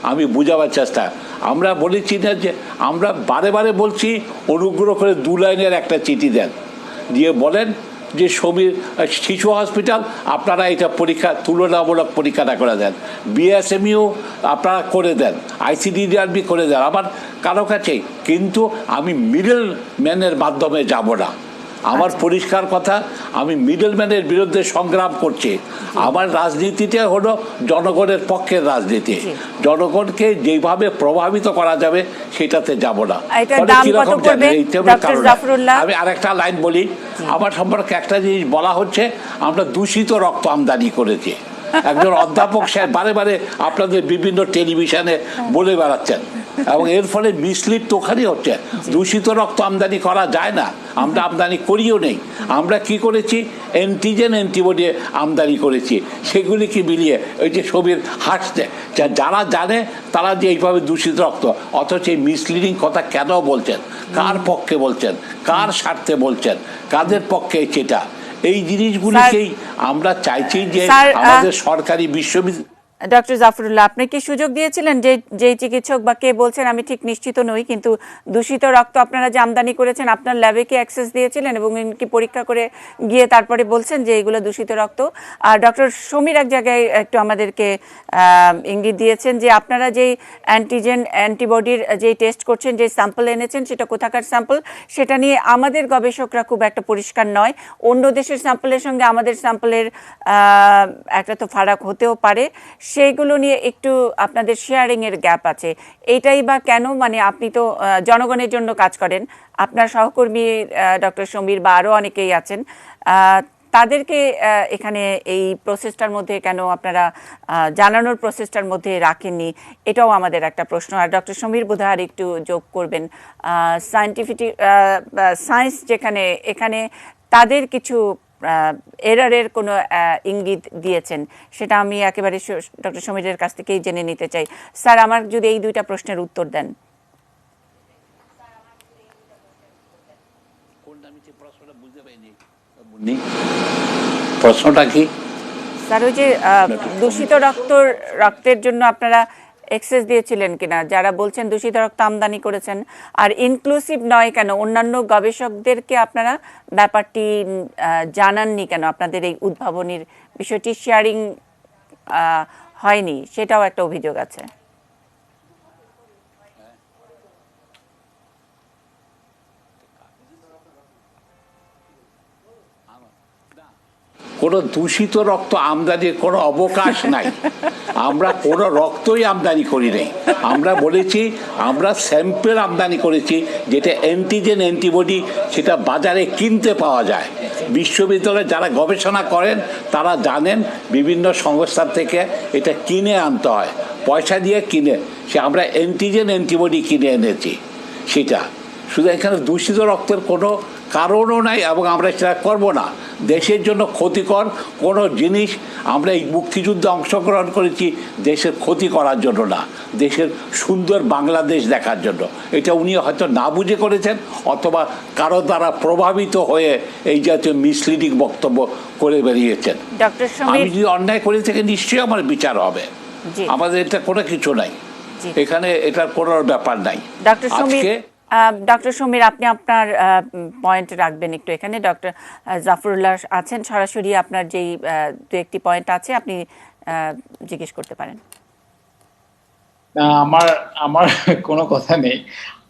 আমি বোঝাবার চেষ্টা। আমরা বলেছি না যে, আমরা বারে বারে বলছি অনুগ্রহ করে 2 লাইনের একটা চিঠি দেন, দিয়ে বলেন যে শিশু হসপিটাল আপনারা এটা পরীক্ষা, তুলনামূলক পরীক্ষাটা করে দেন, বিএসএমইউ আপনারা করে দেন, আইসিডিডিআরবি করে দেন, আবার কারো কাছেই। কিন্তু আমি মিডল ম্যানের মাধ্যমে যাব না। আমার পরিষ্কার কথা, আমি মিডলম্যানের বিরুদ্ধে সংগ্রাম করছি। আমার রাজনীতিটা হলো জনগণের পক্ষের রাজনীতি, জনগণকে যেভাবে প্রভাবিত করা যাবে সেটাতে যাব না। আমি আরেকটা লাইন বলি, আমার সম্পর্কে একটা জিনিস বলা হচ্ছে, আমরা দূষিত রক্ত আমদানি করেছি। একজন অধ্যাপক সাহেব বারে বারে আপনাদের বিভিন্ন টেলিভিশনে বলে বেড়াচ্ছেন, এবং এর ফলে মিসলিড তো ওখানেই হচ্ছে। দূষিত রক্ত আমদানি করা যায় না, আমরা আমদানি করিও নেই। আমরা কি করেছি, অ্যান্টিজেন অ্যান্টিবডি আমদানি করেছি, সেগুলি কি মিলিয়ে ওই যে ছবির হাসছে, যারা জানে তারা যে এইভাবে দূষিত রক্ত, অথচ এই মিসলিডিং কথা কেন বলছেন, কার পক্ষে বলছেন, কার স্বার্থে বলছেন, কাদের পক্ষে সেটা, এই জিনিসগুলিকেই আমরা চাইছি যে আমাদের সরকারি বিশ্ববিদ্যালয়। ডক্টর জাফরুল্লাহ, আপনি কি সুযোগ দিয়েছিলেন যে চিকিৎসক বা কে বলছেন আমি ঠিক নিশ্চিত নই, কিন্তু দূষিত রক্ত আপনারা যে আমদানি করেছেন আপনার ল্যাবে কি অ্যাক্সেস দিয়েছিলেন এবং কি পরীক্ষা করে গিয়ে তারপরে বলছেন যে এগুলো দূষিত রক্ত? আর ডক্টর সমীর এক জায়গায় একটু আমাদেরকে ইঙ্গিত দিয়েছেন যে আপনারা যেই অ্যান্টিজেন অ্যান্টিবডির যে টেস্ট করছেন, যে স্যাম্পল এনেছেন, সেটা কোথাকার স্যাম্পল সেটা নিয়ে আমাদের গবেষকরা খুব একটা পরিষ্কার নয়। অন্য দেশের স্যাম্পলের সঙ্গে আমাদের স্যাম্পলের একটা তো ফারাক হতেও পারে, সেইগুলো নিয়ে একটু আপনাদের শেয়ারিং এর গ্যাপ আছে। এইটাই বা কেন? মানে আপনি তো জনগণের জন্য কাজ করেন, আপনার সহকর্মী ডক্টর সমীর বা আরও অনেকেই আছেন, তাদেরকে এখানে এই প্রসেসটার মধ্যে কেন আপনারা জানানোর প্রসেসটার মধ্যে রাখেননি, এটাও আমাদের একটা প্রশ্ন। আর ডক্টর সমীর বোধহয় আর একটু যোগ করবেন, সায়েন্স যেখানে, এখানে তাদের কিছু এরারের কোনো ইঙ্গিত দিয়েছেন, সেটা আমি একেবারে ডক্টর সমীরের কাছ থেকেই জেনে নিতে চাই। স্যার, আমার যদি এই দুইটা প্রশ্নের উত্তর দেন। প্রশ্নটা কি স্যার? ওই যে দূষিত রক্তের জন্য আপনারা এক্সেস দিয়েছিলেন কিনা, যারা বলছেন দূষিত রক্ত আমদানি করেছেন, আর ইনক্লুসিভ নয় কেন, অন্যান্য গবেষকদেরকে আপনারা ব্যাপারটি জানাননি কেন, আপনাদের এই উদ্ভাবনীর বিষয়টি শেয়ারিং হয়নি, সেটাও একটা অভিযোগ আছে। কোনো দূষিত রক্ত আমদানির কোনো অবকাশ নাই। আমরা কোনো রক্তই আমদানি করি নাই। আমরা বলেছি আমরা স্যাম্পল আমদানি করেছি, যেটা অ্যান্টিজেন অ্যান্টিবডি, সেটা বাজারে কিনতে পাওয়া যায়। বিশ্ববিদ্যালয়ে যারা গবেষণা করেন তারা জানেন বিভিন্ন সংস্থার থেকে এটা কিনে আনতে হয়, পয়সা দিয়ে কিনে। সে আমরা অ্যান্টিজেন অ্যান্টিবডি কিনে এনেছি সেটা। শুধু এখানে দূষিত রক্তের কোনো কারণও নাই এবং আমরা সেটা করবো না। দেশের জন্য ক্ষতিকর কোনো জিনিস আমরা এই মুক্তিযুদ্ধে অংশগ্রহণ করেছি দেশের ক্ষতি করার জন্য না, দেশের সুন্দর বাংলাদেশ দেখার জন্য। এটা উনি হয়তো না বুঝে করেছেন, অথবা কারো দ্বারা প্রভাবিত হয়ে এই জাতীয় মিসলিডিং বক্তব্য করে বেরিয়েছেন। আমি যদি অন্যায় করে থেকে নিশ্চয়ই আমার বিচার হবে। আমাদের এটা কোনো কিছু নাই, এখানে এটার কোনো ব্যাপার নাই। ডক্টর সমীর, আপনি আপনার পয়েন্ট রাখবেন একটু এখানে। ডক্টর জাফরুল্লাহ আছেন, সরাসরি আপনার যেই দু একটি পয়েন্ট আছে আপনি জিজ্ঞেস করতে পারেন। আমার কোনো কথা নেই।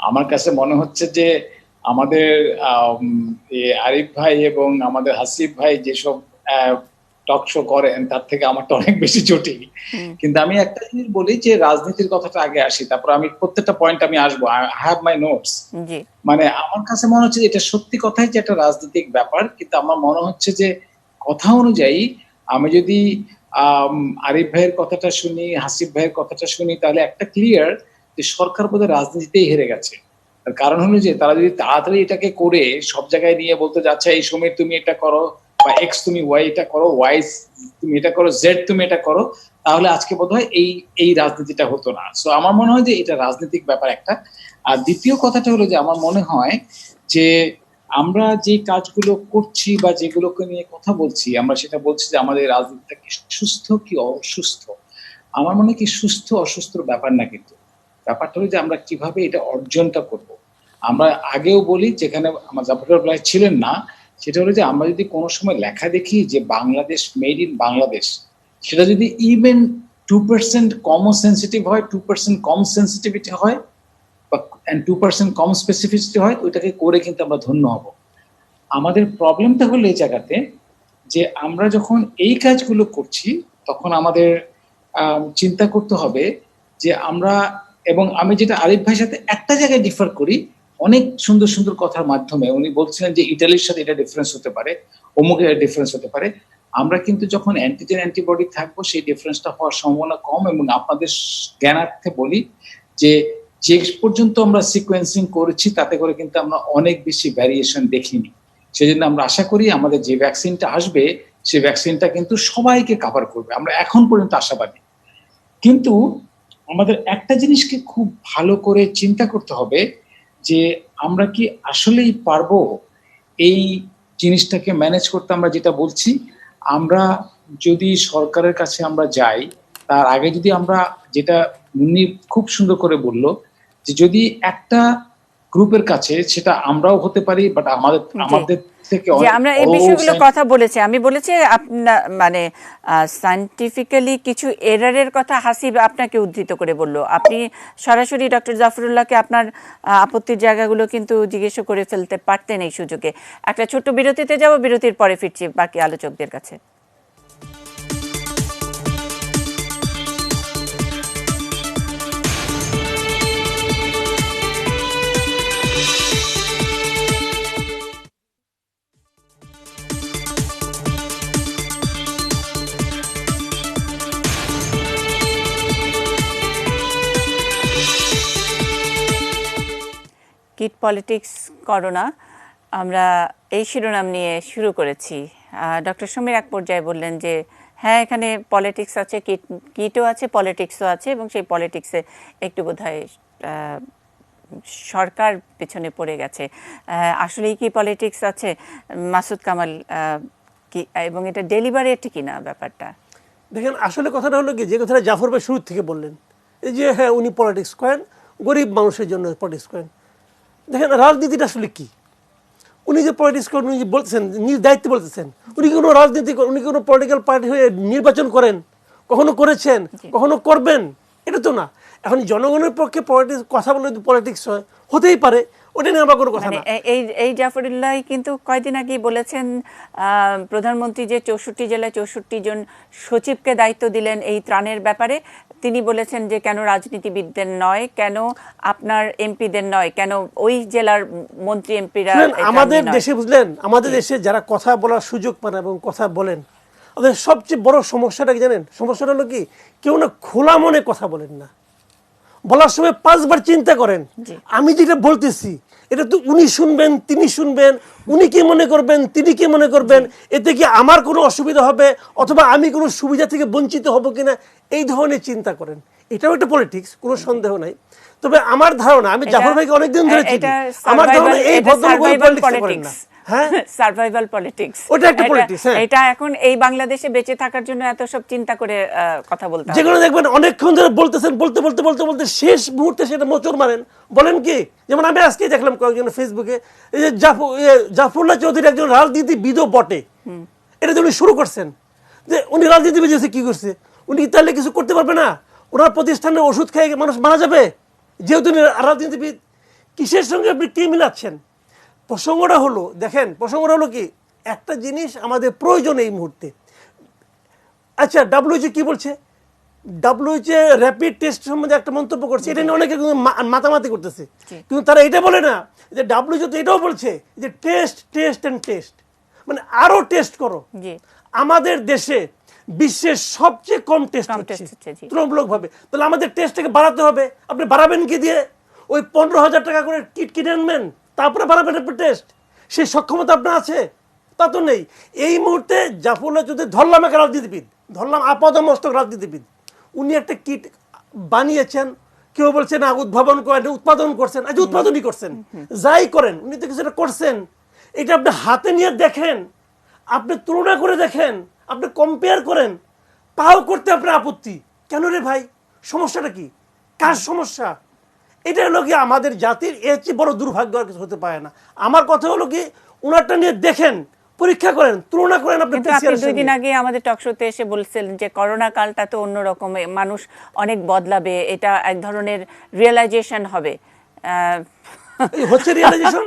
আমার কাছে মনে হচ্ছে যে আমাদের আরিফ ভাই এবং আমাদের হাসিব ভাই যেসব টক শো করেন তার থেকে আমারটা অনেক বেশি জটিল। কিন্তু আমি একটা জিনিস বলি যে রাজনীতির কথাটা আগে আসি, তারপর আমি প্রত্যেকটা পয়েন্ট আমি আসবো। I have my notes. মানে আমার কাছে মনে হচ্ছে এটা সত্যি কথাই যে একটা রাজনৈতিক ব্যাপার, কিন্তু আমার মনে হচ্ছে যে কথা অনুযায়ী আমি যদি আরিফ ভাইয়ের কথাটা শুনি, হাসিব ভাইয়ের কথাটা শুনি, তাহলে একটা ক্লিয়ার যে সরকার বোধহয় রাজনীতিতেই হেরে গেছে। তার কারণ হলো যে তারা যদি তাড়াতাড়ি এটাকে করে সব জায়গায় নিয়ে বলতে যাচ্ছে এই সময় তুমি এটা করো, বা এক্স তুমি ওয়াই এটা করো, ওয়াই তুমি এটা করো, জেড তুমি এটা করো, তাহলে আজকে বোধহয় এই রাজনীতিটা হতো না। সো আমার মনে হয় যে এটা রাজনৈতিক ব্যাপার একটা। আর দ্বিতীয় কথাটা হলো যে আমার মনে হয় যে আমরা যে কাজগুলো করছি বা যেগুলোকে নিয়ে কথা বলছি, আমরা সেটা বলছি যে আমাদের রাজনীতিটা কি সুস্থ কি অসুস্থ। আমার মনে হয় কি সুস্থ অসুস্থর ব্যাপার না, কিন্তু ব্যাপারটা হলো যে আমরা কিভাবে এটা অর্জনটা করব। আমরা আগেও বলি, যেখানে আমার জাফরুল্লাহ ভাই ছিলেন না, সেটা হলো যে আমরা যদি কোনো সময় লেখা দেখি যে বাংলাদেশ মেড ইন বাংলাদেশ, সেটা যদি ইভেন 2% কমও সেন্সিটিভ হয়, 2% কম সেন্সিটিভিটি হয়, বা 2% কম স্পেসিফিসিটি হয়, ওইটাকে করে কিন্তু আমরা ধন্য হব। আমাদের প্রবলেমটা হলো এই জায়গাতে যে আমরা যখন এই কাজগুলো করছি তখন আমাদের চিন্তা করতে হবে যে আমরা, এবং আমি যেটা আরিফ ভাইয়ের সাথে একটা জায়গায় ডিফার করি, অনেক সুন্দর সুন্দর কথার মাধ্যমে উনি বলছিলেন যে ইটালির সাথে এটা ডিফারেন্স হতে পারে, অমুকের এটা ডিফারেন্স হতে পারে। আমরা কিন্তু যখন অ্যান্টিজেন অ্যান্টিবডি থাকবো সেই ডিফারেন্সটা হওয়ার সম্ভাবনা কম। এবং আপনাদের জ্ঞানার্থে বলি যে যে পর্যন্ত আমরা সিকোয়েন্সিং করেছি তাতে করে কিন্তু আমরা অনেক বেশি ভ্যারিয়েশন দেখিনি। সেজন্য আমরা আশা করি আমাদের যে ভ্যাকসিনটা আসবে সেই ভ্যাকসিনটা কিন্তু সবাইকে কভার করবে, আমরা এখন পর্যন্ত আশাবাদী। কিন্তু আমাদের একটা জিনিসকে খুব ভালো করে চিন্তা করতে হবে যে আমরা কি আসলেই পারবো এই জিনিসটাকে ম্যানেজ করতে। আমরা যেটা বলছি, আমরা যদি সরকারের কাছে আমরা যাই, তার আগে যদি আমরা, যেটা মুন্নি খুব সুন্দর করে বললো, যে যদি একটা গ্রুপের কাছে, সেটা আমরাও হতে পারি, বাট আমাদের থেকে আমরা এই বিষয়গুলো কথা বলেছি। আমি বলেছি আপনার মানে সায়েন্টিফিক্যালি কিছু এরারের কথা হাসিব আপনাকে উদ্ধৃত করে বললো। আপনি সরাসরি ডক্টর জাফরুল্লাহকে আপনার আপত্তির জায়গাগুলো কিন্তু জিজ্ঞেস করে ফেলতে পারতেন এই সুযোগে। একটা ছোট্ট বিরতিতে যাব, বিরতির পরে ফিরছি বাকি আলোচকদের কাছে। কিট পলিটিক্স করোনা, আমরা এই শিরোনাম নিয়ে শুরু করেছি ডক্টর সমীর এক পর্যায়ে বললেন যে হ্যাঁ এখানে পলিটিক্স আছে, কিটও আছে, পলিটিক্সও আছে, এবং সেই পলিটিক্সে একটু বোধহয় সরকার পেছনে পড়ে গেছে। আসলেই কি পলিটিক্স আছে মাসুদ কামাল, কি এবং এটা ডেলিবারেট কিনা ব্যাপারটা? দেখেন আসলে কথাটা হলো কি, যে কথাটা জাফর ভাই শুরু থেকে বললেন, এই যে হ্যাঁ উনি পলিটিক্স করেন, গরিব মানুষের জন্য পলিটিক্স করেন। দেখেন রাজনীতিটা আসলে কি, উনি যে পলিটিক্স করেন, উনি যে বলতেছেন নিজ দায়িত্ব বলতেছেন, উনি কি কোনো রাজনীতি, উনি কোনো পলিটিক্যাল পার্টি হয়ে নির্বাচন করেন, কখনো করেছেন, কখনো করবেন? এটা তো না। এখন জনগণের পক্ষে পলিটিক্স কথা বলে পলিটিক্স হয়, হতেই পারে, ওটা নিয়ে আমার কোনো কথা না। এই জাফরুল্লাহ কিন্তু কয়েকদিন আগে বলেছেন প্রধানমন্ত্রী যে 64 জেলায় 64 জন সচিবকে দায়িত্ব দিলেন এই ত্রাণের ব্যাপারে, তিনি বলেছেন যে কেন রাজনীতিবিদদের নয়, কেন আপনার এমপিদের নয়, কেন ওই জেলার মন্ত্রী এমপিরা? আমাদের দেশে বুঝলেন, আমাদের দেশে যারা কথা বলার সুযোগ পান এবং কথা বলেন, আমাদের সবচেয়ে বড় সমস্যাটা কি জানেন? সমস্যাটা হলো কি, কেউ না খোলা মনে কথা বলেন না, বলার সময় 5 বার চিন্তা করেন। আমি যেটা বলতেছি এটা তো উনি শুনবেন, তিনি শুনবেন, উনি কি মনে করবেন, তিনি কি মনে করবেন, এতে কি আমার কোনো অসুবিধা হবে অথবা আমি কোনো সুবিধা থেকে বঞ্চিত হব কিনা, এই ধরনের চিন্তা করেন। এটাও একটা পলিটিক্স, কোনো সন্দেহ নাই। তবে আমার ধারণা, আমি জাফর ভাইকে অনেকদিন ধরে চিনি, আমার ধারণা এই ভদ্রলোক পলিটিক্স করেন না। সার্ভাইভাল পলিটিক্স, ওটা একটা পলিটিক্স। এটা এখন এই বাংলাদেশে বেঁচে থাকার জন্য এত সব চিন্তা করে কথা বলতে হয়। যেগুলো দেখবেন অনেকক্ষণ ধরে বলতেছেন, বলতে বলতে বলতে বলতে শেষ মুহূর্তে সেটা মোচড় মারেন। বলেন কি, যেমন আমি আজকে দেখলাম কয়েকজন ফেসবুকে, এই যে জাফরুল্লাহ চৌধুরী একজন রাজনীতিবিদও বটে, এটা যে উনি শুরু করছেন, যে উনি রাজনীতিবিদ কি করছে, উনি তাহলে কিছু করতে পারবে না? ওনার প্রতিষ্ঠানের ওষুধ খেয়ে মানুষ মারা যাবে যেহেতু উনি রাজনীতিবিদ? কিসের সঙ্গে আপনি কি মিলাচ্ছেন? প্রসঙ্গটা হলো, দেখেন প্রসঙ্গটা হলো কি, একটা জিনিস আমাদের প্রয়োজন এই মুহূর্তে। আচ্ছা WHO কি বলছে? WHO র্যাপিড টেস্ট সম্বন্ধে একটা মন্তব্য করছে, এটা নিয়ে অনেকে মাতামাতি করতেছে, কিন্তু তারা এটা বলে না যে WHO তো এটাও বলছে যে টেস্ট টেস্ট এন্ড টেস্ট, মানে আরো টেস্ট করো। আমাদের দেশে বিশ্বের সবচেয়ে কম টেস্ট হচ্ছে তুলনামূলকভাবে, তাহলে আমাদের টেস্টটাকে বাড়াতে হবে। আপনি বাড়াবেন কি দিয়ে? ওই 15,000 টাকা করে কিট কিনে আনবেন, তারপরে বাড়াবেন টেস্ট? সেই সক্ষমতা আপনার আছে? তা তো নেই। এই মুহূর্তে জাফরুল্লাহ যদি ধরলাম একটা রাজনীতিবিদ, ধরলাম আপাদমস্তক রাজনীতিবিদ, উনি একটা কিট বানিয়েছেন, কেউ বলছে না উদ্ভাবন করেন, উৎপাদন করছেন, আজ উৎপাদনই করছেন, যাই করেন উনি তো কিছুটা করছেন। এটা আপনি হাতে নিয়ে দেখেন, আপনি তুলনা করে দেখেন, আপনি কম্পেয়ার করেন, তাও করতে আপনার আপত্তি কেন রে ভাই? সমস্যাটা কি? কার সমস্যা? এটা হলো কি আমাদের জাতির এর চেয়ে বড় দুর্ভাগ্য আর কিছু হতে পারে না। আমার কথা হলো কি, উনারটা নিয়ে দেখেন, পরীক্ষা করেন, তুলনা করেন। আপনি 2 দিন আগে আমাদের টকশোতে এসে বলছিলেন যে করোনা কালটা তো অন্যরকম, মানুষ অনেক বদলাবে, এটা এক ধরনের রিয়েলাইজেশন হবে। হচ্ছে রিয়েলাইজেশন,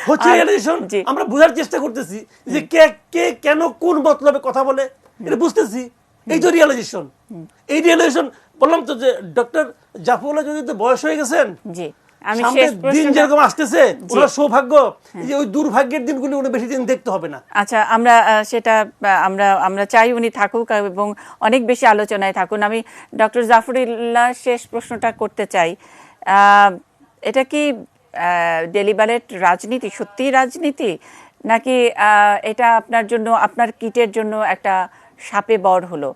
হচ্ছে রিয়েলাইজেশন। আমরা বোঝার চেষ্টা করতেছি যে কে কে কেন কোন মতলবে কথা বলে, এটা বুঝতেছি। এই তো রিয়েলাইজেশন। এই রিয়েলাইজেশন বললাম তো যে ডক্টর জাফরুল্লাহ যদি তো বয়স হয়ে গেছেন, আমি শেষ দিন যেরকম আসতেছে, ওনার সৌভাগ্য যে ওই দুর্ভাগ্যের দিনগুলি উনি বেশি দিন দেখতে হবে না। আচ্ছা, আমরা সেটা আমরা চাই উনি থাকুক এবং অনেক বেশি আলোচনায় থাকুন। আমি ডক্টর জাফরুল্লাহ শেষ প্রশ্নটা করতে চাই, এটা কি ডেলিবারেট রাজনীতি, সত্যি রাজনীতি, নাকি এটা আপনার জন্য, আপনার কিটের জন্য একটা সাপে বর হলো?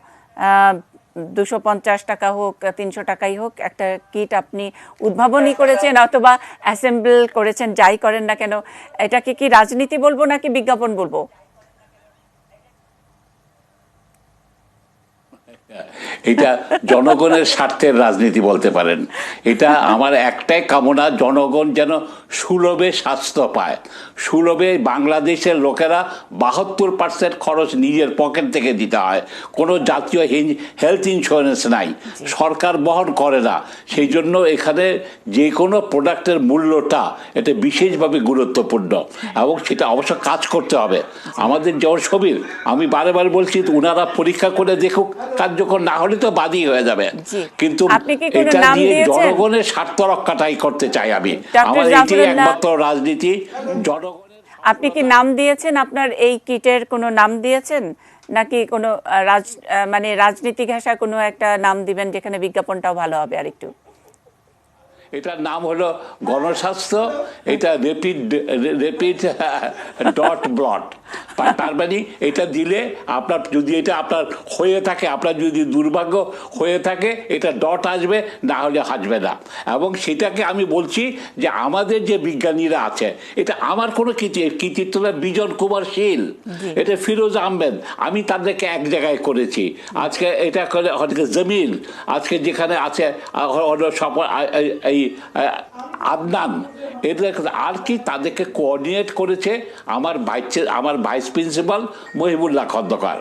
250 টাকা হোক 300 টাকাই হোক, একটা কিট আপনি উদ্ভাবনই করেছেন অথবা অ্যাসেম্বল করেছেন, যাই করেন না কেন, এটাকে কি রাজনীতি বলবো নাকি বিজ্ঞাপন বলবো? এটা জনগণের স্বার্থের রাজনীতি বলতে পারেন। এটা আমার একটাই কামনা, জনগণ যেন সুলভে স্বাস্থ্য পায়। সুলভে বাংলাদেশের লোকেরা 72% খরচ নিজের পকেট থেকে দিতে হয়, কোনো জাতীয় হেলথ ইন্স্যুরেন্স নাই, সরকার বহন করে না। সেই জন্য এখানে যে কোনো প্রোডাক্টের মূল্যটা এটা বিশেষভাবে গুরুত্বপূর্ণ এবং সেটা অবশ্য কাজ করতে হবে। আমাদের যেমন ছবির, আমি বারে বারে বলছি ওনারা পরীক্ষা করে দেখুক, কার্যকর না হলে তো বাদই হয়ে যাবে, কিন্তু এটা দিয়ে জনগণের স্বার্থ রক্ষাটাই করতে চাই আমি। আমার এটাই একমাত্র রাজনীতি, জনগণের। আপনি কি নাম দিয়েছেন আপনার এই কিটের, কোনো নাম দিয়েছেন নাকি কোনো মানে রাজনীতি ঘেঁষা কোনো একটা নাম দিবেন যেখানে বিজ্ঞাপনটাও ভালো হবে? আর একটু, এটার নাম হলো গণস্বাস্থ্য, এটা রেপিড ডট ব্লট। তার মানে এটা দিলে আপনার যদি এটা আপনার হয়ে থাকে, আপনার যদি দুর্ভাগ্য হয়ে থাকে, এটা ডট আসবে, না হলে আসবে না। এবং সেটাকে আমি বলছি যে আমাদের যে বিজ্ঞানীরা আছে, এটা আমার কোনো কৃতিত্ব না, বিজন কুমার শীল, এটা ফিরোজ আহমেদ, আমি তাদেরকে এক জায়গায় করেছি। আজকে এটা করে জমিল, আজকে যেখানে আছে এই আদনান, এদের আর কি তাদেরকে কোঅর্ডিনেট করেছে আমার ভাইস প্রিন্সিপাল মহিবুল্লাহ খন্দকার।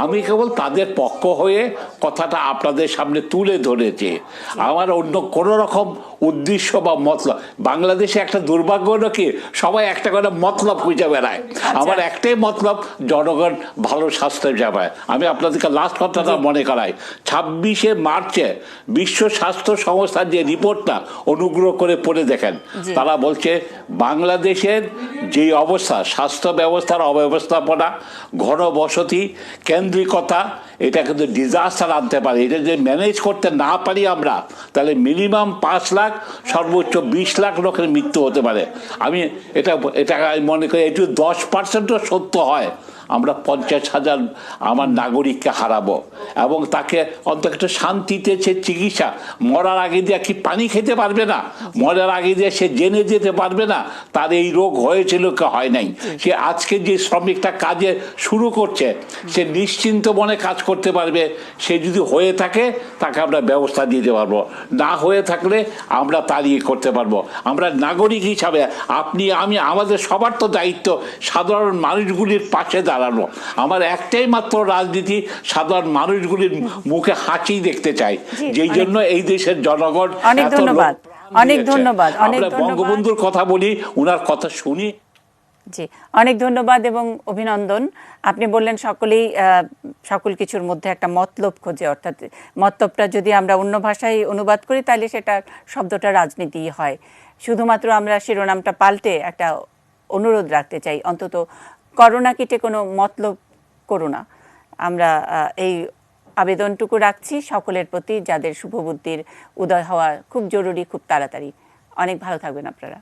আমি কেবল তাদের পক্ষ হয়ে কথাটা আপনাদের সামনে তুলে ধরেছি। আমার অন্য কোনো রকম উদ্দেশ্য বা মতলব, বাংলাদেশে একটা দুর্ভাগ্য হলো কি সবাই একটা করে মতলব খুঁজে বেড়ায়। আমার একটাই মতলব, জনগণ ভালো স্বাস্থ্য যাবে। আমি আপনাদেরকে লাস্ট কথাটা মনে করাই, 26শে মার্চে বিশ্ব স্বাস্থ্য সংস্থার যে রিপোর্টটা অনুগ্রহ করে পড়ে দেখেন, তারা বলছে বাংলাদেশের যে অবস্থা, স্বাস্থ্য ব্যবস্থার অব্যবস্থাপনা, ঘনবসতি, কেন্দ্রিকতা, এটা কিন্তু ডিজাস্টার আনতে পারে। এটা যদি ম্যানেজ করতে না পারি আমরা, তাহলে মিনিমাম 5 লাখ সর্বোচ্চ 20 লাখ লোকের মৃত্যু হতে পারে। আমি এটা মনে করি একটু 10%ও সত্য হয়, আমরা 50,000 আমার নাগরিককে হারাবো, এবং তাকে অন্তত একটা শান্তিতে সে চিকিৎসা, মরার আগে দিয়ে কি পানি খেতে পারবে না, মরার আগে দিয়ে সে জেনে যেতে পারবে না তার এই রোগ হয়েছিল কি হয় নাই। সে আজকে যে শ্রমিকটা কাজে শুরু করছে, সে নিশ্চিন্ত মনে কাজ করতে পারবে। সে যদি হয়ে থাকে তাকে আমরা ব্যবস্থা দিতে পারবো, না হয়ে থাকলে আমরা তাড়িয়ে করতে পারবো। আমরা নাগরিক হিসাবে আপনি আমি, আমাদের সবার তো দায়িত্ব সাধারণ মানুষগুলির পাশে দাঁড়ানো। আমার একটাই মাত্র রাজনীতি, সাধারণ মানুষগুলির মুখে হাসি দেখতে চাই, যেই জন্য এই দেশের জনগণ অনেক ধন্যবাদ, অনেক ধন্যবাদ। আমরা বঙ্গবন্ধুর কথা বলি, উনার কথা শুনি। জি, অনেক ধন্যবাদ এবং অভিনন্দন। আপনি বললেন সকলেই সকল কিছুর মধ্যে একটা মতলব খোঁজে, অর্থাৎ মতলবটা যদি আমরা অন্য ভাষায় অনুবাদ করি তাহলে সেটা শব্দটা রাজনীতি হয়। শুধুমাত্র আমরা শিরোনামটা পাল্টে একটা অনুরোধ রাখতে চাই, অন্তত করোনা কিটে কোনো মতলব করো না। আমরা এই আবেদনটুকু রাখছি সকলের প্রতি, যাদের শুভবুদ্ধির উদয় হওয়া খুব জরুরি, খুব তাড়াতাড়ি। অনেক ভালো থাকবেন আপনারা।